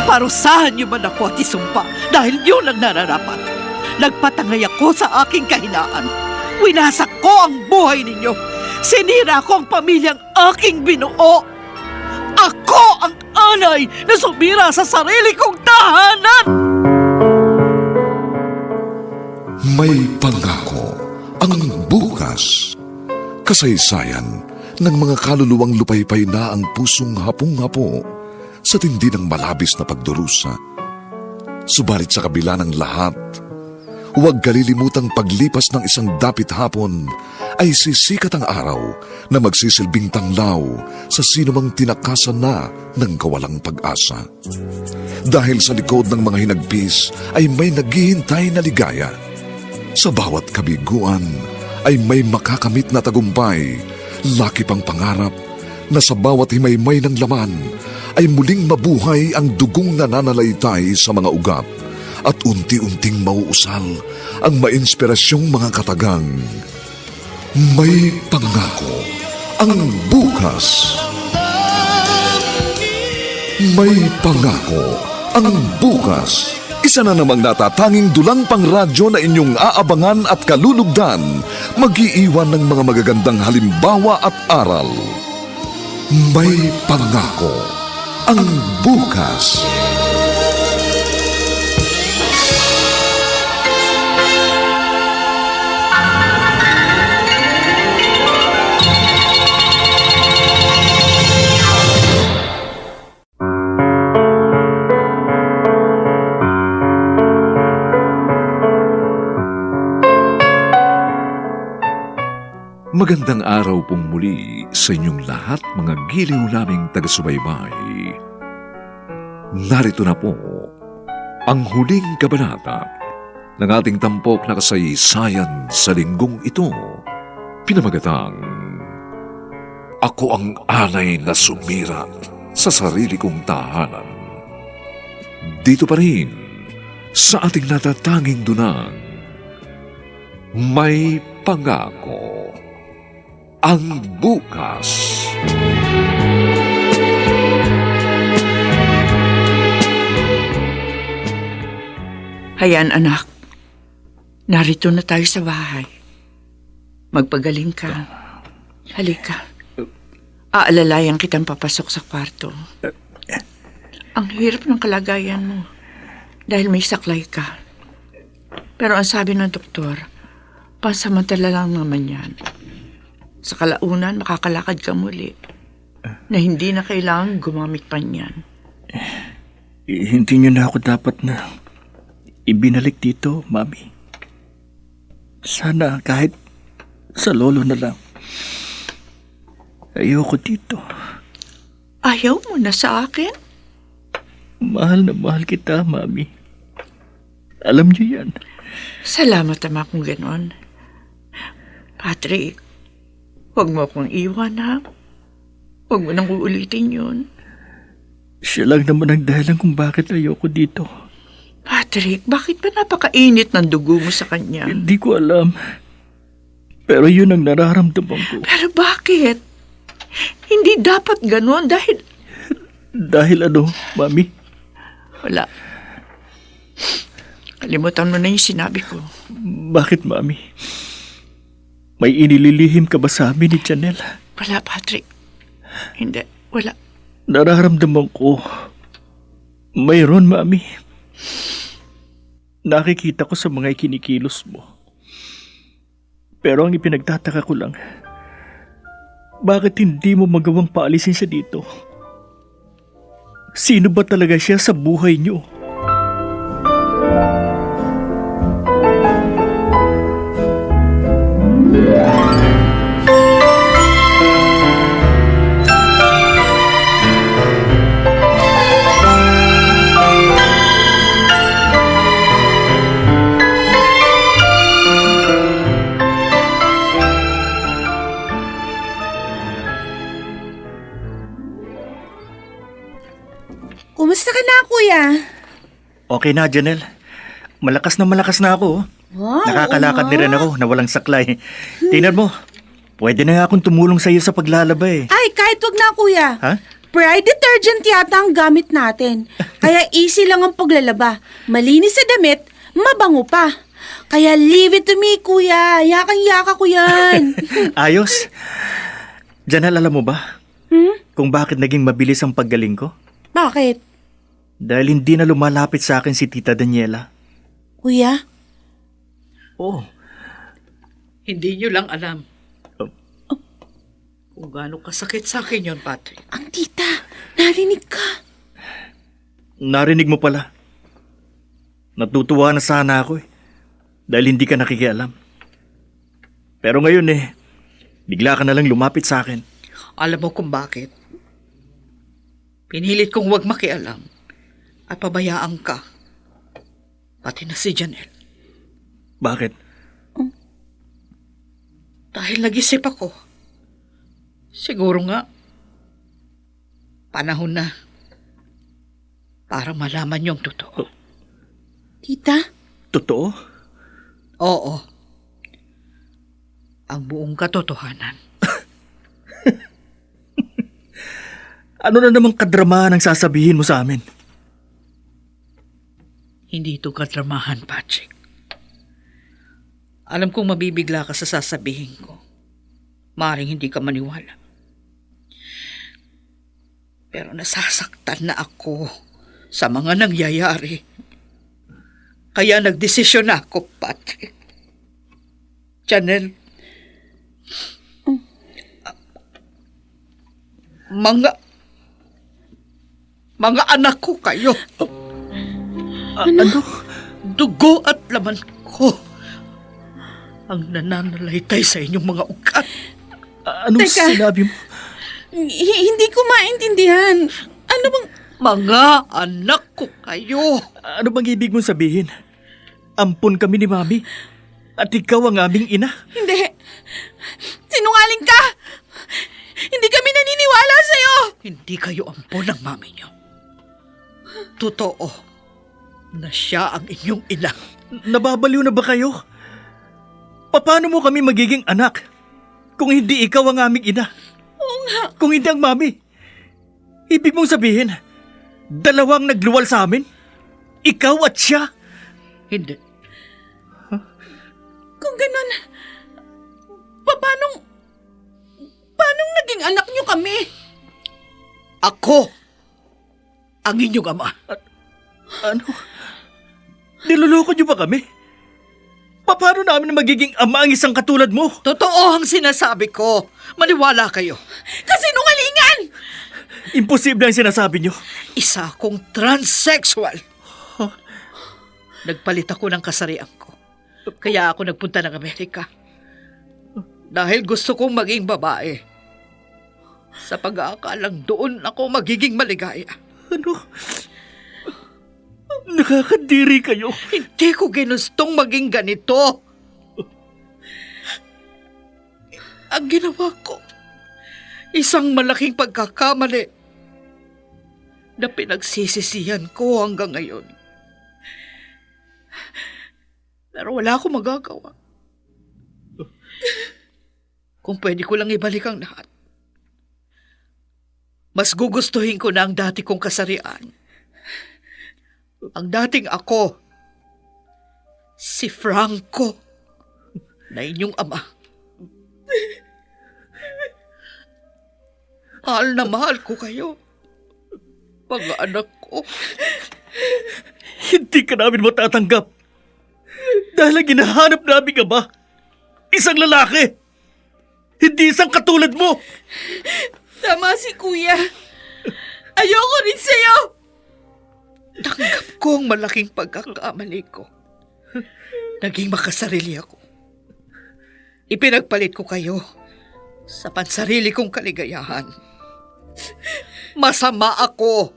Parusahan niyo man ako at isumpa dahil yun ang nararapat. Nagpatangay ako sa aking kahinaan. Winasak ko ang buhay ninyo. Sinira ko ang pamilyang aking binuo. Ako ang anay na sumira sa sarili kong tahanan! May Pangako, ang bukas. Kasaysayan ng mga kaluluwang lupaypay na ang pusong hapong-hapo sa tindi ng malabis na pagdurusa. Subalit sa kabila ng lahat, huwag kalilimutang paglipas ng isang dapit hapon ay sisikat ang araw na magsisilbing tanglaw sa sinumang tinakasan na ng kawalang pag-asa. Dahil sa likod ng mga hinagpis ay may naghihintay na ligaya. Sa bawat kabiguan ay may makakamit na tagumpay, laki pang pangarap na sa bawat himaymay ng laman ay muling mabuhay ang dugong nananalaytay sa mga ugat at unti-unting mauusal ang mainspirasyong mga katagang. May Pangako, ang bukas. May Pangako, ang bukas. Isa na namang natatanging dulang pangradyo na inyong aabangan at kalulugdan, mag-iiwan ng mga magagandang halimbawa at aral. May Pangako, ang bukas. Magandang araw pong muli sa inyong lahat, mga giliw naming taga-subaybay. Narito na po ang huling kabanata ng ating tampok na kasaysayan sa linggong ito, pinamagatang Ako ang anay na sumira sa sarili kong tahanan. Dito pa rin sa ating natatanging dunang May Pangako, ang bukas. Hayaan anak, narito na tayo sa bahay. Magpagaling ka. Halika. Aalalayan kitang papasok sa kwarto. Ang hirap ng kalagayan mo dahil may saklay ka. Pero ang sabi ng doktor, pansamantala lang naman yan. Sa kalaunan, makakalakad ka muli na hindi na kailangan gumamit pa niyan. Hindi niyo na ako dapat na ibinalik dito, Mami. Sana kahit sa lolo na lang. Ayoko dito. Ayaw mo na sa akin? Mahal na mahal kita, Mami. Alam niyo yan. Salamat naman kung ganon. Patrick, huwag mo akong iwan, ha? Huwag mo nang uulitin yun. Siya lang naman ang dahilan kung bakit ayoko dito. Patrick, bakit ba napakainit ng dugo mo sa kanya? Hindi ko alam. Pero yun ang nararamdaman ko. Pero bakit? Hindi dapat ganon dahil... Dahil ano, Mami? Wala. Kalimutan mo na yung sinabi ko. Bakit, Mami? May inililihim ka ba sa amin ni Janelle? Wala, Patrick. Hindi, wala. Nararamdaman ko. Mayroon, Mami. Nakikita ko sa mga ikinikilos mo. Pero ang ipinagtataka ko lang, bakit hindi mo magawang paalisin siya dito? Sino ba talaga siya sa buhay niyo? Kumusta ka na, kuya? Okay na, Janelle. Malakas na ako. Wow, Nakakalakad oo na rin nga. ako na walang saklay. Tingnan mo, pwede na nga akong tumulong sa iyo sa paglalaba eh. Ay, kahit wag na, kuya. Ha? Pride detergent yata ang gamit natin. Kaya easy lang ang paglalaba. Malinis sa damit, mabango pa. Kaya leave it to me, kuya. Yakang-yaka ko yan. Ayos. Janelle, alam mo ba kung bakit naging mabilis ang paggaling ko? Bakit? Dahil hindi na lumalapit sa akin si Tita Daniela. Kuya? Oh, Hindi nyo lang alam Oh. kung gaano kasakit sa akin yon, Patrick. Ang tita, narinig ka. narinig mo pala. Natutuwa na sana ako eh. Dahil hindi ka nakikialam. Pero ngayon bigla ka na lang lumapit sa akin. Alam mo kung bakit? Pinilit kong huwag makialam at pabayaan ka. Pati na si Janelle. Bakit? Dahil nag-isip ako. Siguro nga, panahon na para malaman yung totoo. Tita? Totoo? Oo. Ang buong katotohanan. Ano na namang kadramahan ang sasabihin mo sa amin? Hindi ito kadramahan, Patrick. Alam kong mabibigla ka sa sasabihin ko. Maring hindi ka maniwala. Pero nasasaktan na ako sa mga nangyayari. Kaya nagdesisyon na ako, Patrick. Janelle. Mga anak ko kayo. Ano? Dugo at laman ko ang nananalaytay sa inyong mga ugat. Anong Teka. sinabi mo? Hindi ko maintindihan. Ano bang... Mga anak ko kayo. Ano bang ibig mong sabihin? Ampun kami ni Mami at ikaw ang aming ina. Hindi. Sinungaling ka! Hindi kami naniniwala sa'yo! Hindi kayo ampon ng mami niyo. Totoo na siya ang inyong ina. Nababaliw na ba kayo? Paano mo kami magiging anak kung hindi ikaw ang aming ina? Oo nga. Kung hindi ang Mami? Ibig mong sabihin, dalawang nagluwal sa amin? Ikaw at siya? Hindi. Kung ganun, paano naging anak niyo kami? Ako ang inyong ama. Ano? Niloloko niyo ba kami? Paano namin magiging ama ang isang katulad mo? Totoo ang sinasabi ko. Maniwala kayo. Kasinungalingan! Imposible ang sinasabi niyo. Isa akong transsexual. Nagpalit ako ng kasarian ko. Kaya ako nagpunta ng Amerika. Dahil gusto kong maging babae. Sa pag-aakalang doon ako magiging maligaya. Ano? Nakakadiri kayo. Hindi ko ginustong maging ganito. Ang ginawa ko, isang malaking pagkakamali na pinagsisisihan ko hanggang ngayon. Pero wala akong magagawa. Kung pwede ko lang ibalik ang lahat, mas gugustuhin ko na ang dati kong kasarian. Ang dating ako, si Franco, na inyong ama. Mahal na mahal ko kayo, mga anak ko. Hindi ka namin matatanggap. Dahil ang ginahanap namin ama, isang lalaki. Hindi isang katulad mo. Tama si Kuya. Ayoko rin sa'yo. Tanggap ko ang malaking pagkakamali ko. Naging makasarili ako. Ipinagpalit ko kayo sa pansarili kong kaligayahan. Masama ako.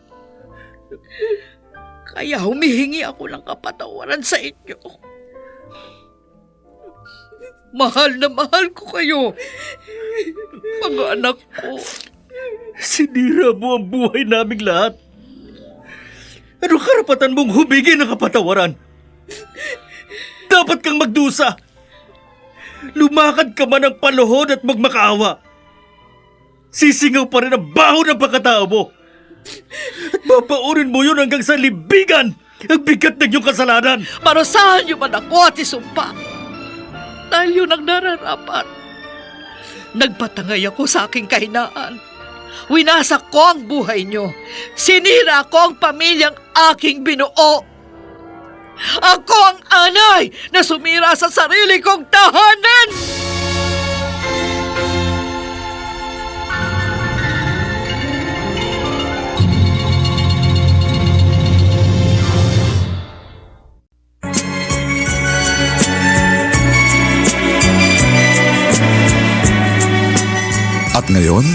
Kaya humihingi ako ng kapatawaran sa inyo. Mahal na mahal ko kayo, mga anak ko. Sinira mo ang buhay naming lahat. Anong karapatan mong humingi ng kapatawaran? Dapat kang magdusa. Lumakad ka man ng paluhod at magmakaawa. Sisingaw pa rin ang baho ng pagkatao mo. At papaurin mo yun hanggang sa libigan ang bigat ng iyong kasalanan. Parusahan niyo man ako at isumpa. Dahil yun ang nararapat. Nagpatangay ako sa aking kahinaan. Winasak ko ang buhay niyo. Sinira ko ang pamilyang aking binuo. Ako ang anay na sumira sa sarili kong tahanan! At ngayon,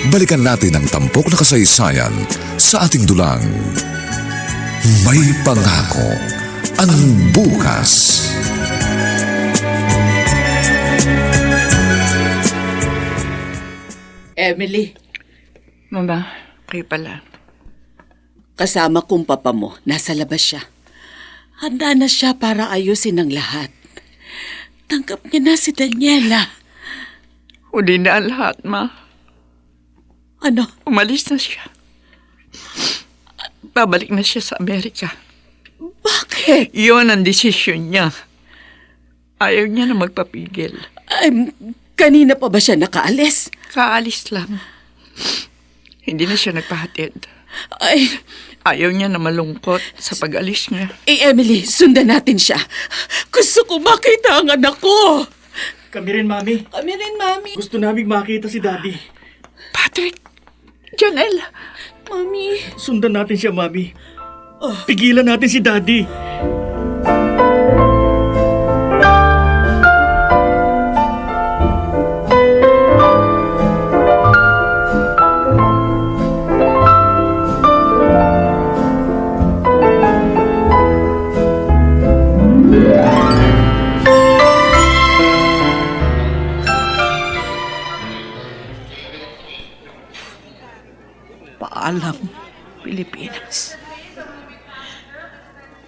balikan natin ang tampok na kasaysayan sa ating dulang. May pangako ang bukas. Emily, Mama, kayo pala. kasama kong papa mo. Nasa labas siya. Handa na siya para ayusin ang lahat. Tanggap niya na si Daniela. Huli na ang lahat, Ma. Ano? Umalis na siya. Babalik na siya sa Amerika. Bakit? Iyon ang desisyon niya. Ayaw niya na magpapigil. Kanina pa ba siya nakaalis? Kaalis lang. Hindi na siya nagpahatid. Ay, Ayaw niya na malungkot sa pag-alis niya. Emily, sundan natin siya. Gusto ko makita ang anak ko. Kami rin, Mami. Kami rin, Mami. Gusto naming makita si Daddy. Patrick! Janelle! Mami. Sundan natin siya, Mami. Pigilan natin si Daddy. Paalam, Pilipinas.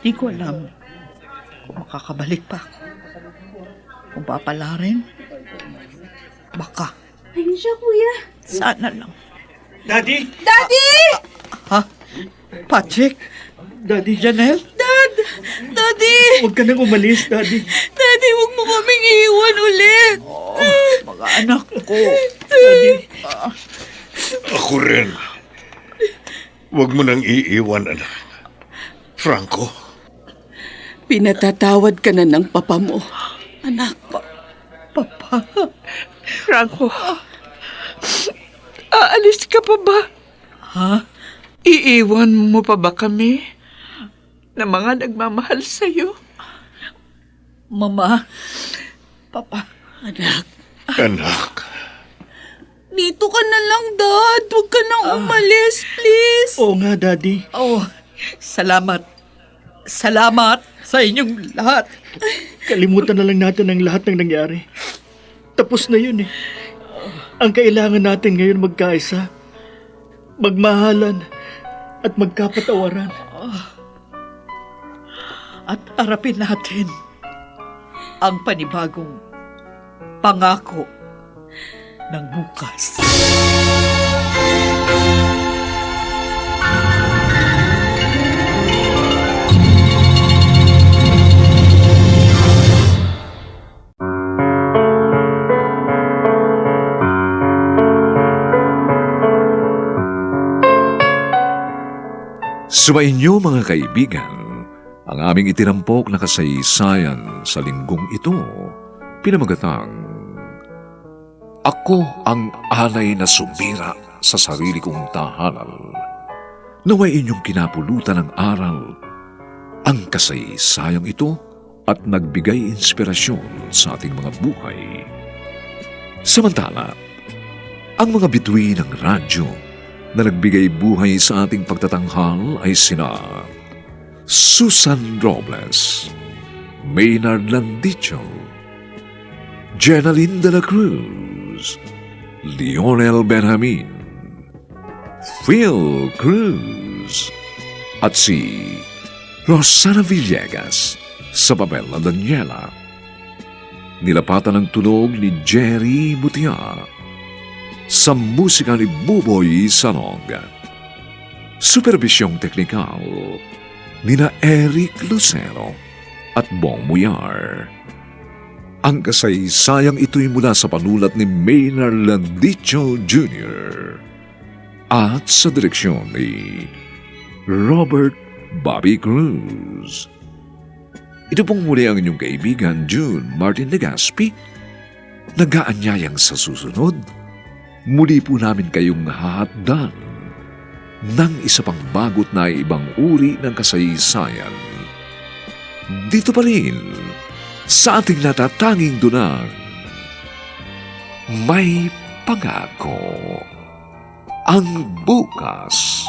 Di ko alam kung makakabalik pa ako. Kung papala rin, baka. Ayun siya, kuya. Sana lang. Daddy! Daddy! Ha? Patrick? Daddy, Janelle? Daddy! huwag ka nang umalis, Daddy. Daddy, huwag mo kaming iwan ulit. Mga anak ko. Daddy. Ako rin. Huwag mo nang iiwan, anak. Franco, Pinatatawad ka na ng papa mo. Anak, Franco, aalis ka pa ba? Ha? Iiwan mo pa ba kami? Na mga nagmamahal sa'yo? Mama? Papa? anak. anak. Dito ka na lang, Dad. Huwag ka nang umalis, please. Oo nga, Daddy. Oh, salamat. Salamat sa inyong lahat. Kalimutan na lang natin ang lahat ng nangyari. Tapos na yun eh. Ang kailangan natin ngayon magkaisa, magmahalan, at magkapatawaran. At harapin natin ang panibagong pangako ng bukas. Sumainyo mga kaibigan, ang aming itinampok na kasaysayan sa linggong ito, pinamagatang Ako ang alay na sumira sa sarili kong tahanan. Naway inyong kinapulutan ng aral ang kasaysayang ito at nagbigay inspirasyon sa ating mga buhay. Samantala, ang mga bituin ng radyo na nagbigay buhay sa ating pagtatanghal ay sina Susan Robles, Maynard Landicho, Jenaline de la Cruz, Lionel Benjamin, Phil Cruz, at si Rosana Villegas sa papel na Daniela. Nilapatan ng tunog ni Jerry Butia sa musika ni Buboy Salong. Supervisyong teknikal nina Eric Lucero at Bong Muyar. Ang kasaysayang ito'y mula sa panulat ni Maynard Landicho Jr. at sa direksyon ni Robert Bobby Cruz. Ito pong muli ang inyong kaibigan June Martin Legaspi, nag-aanyayang sa susunod. Muli po namin kayong hahatdan ng isa pang bagot na ibang uri ng kasaysayan. Dito pa rin sa ating natatanging dunang May Pangako, ang bukas.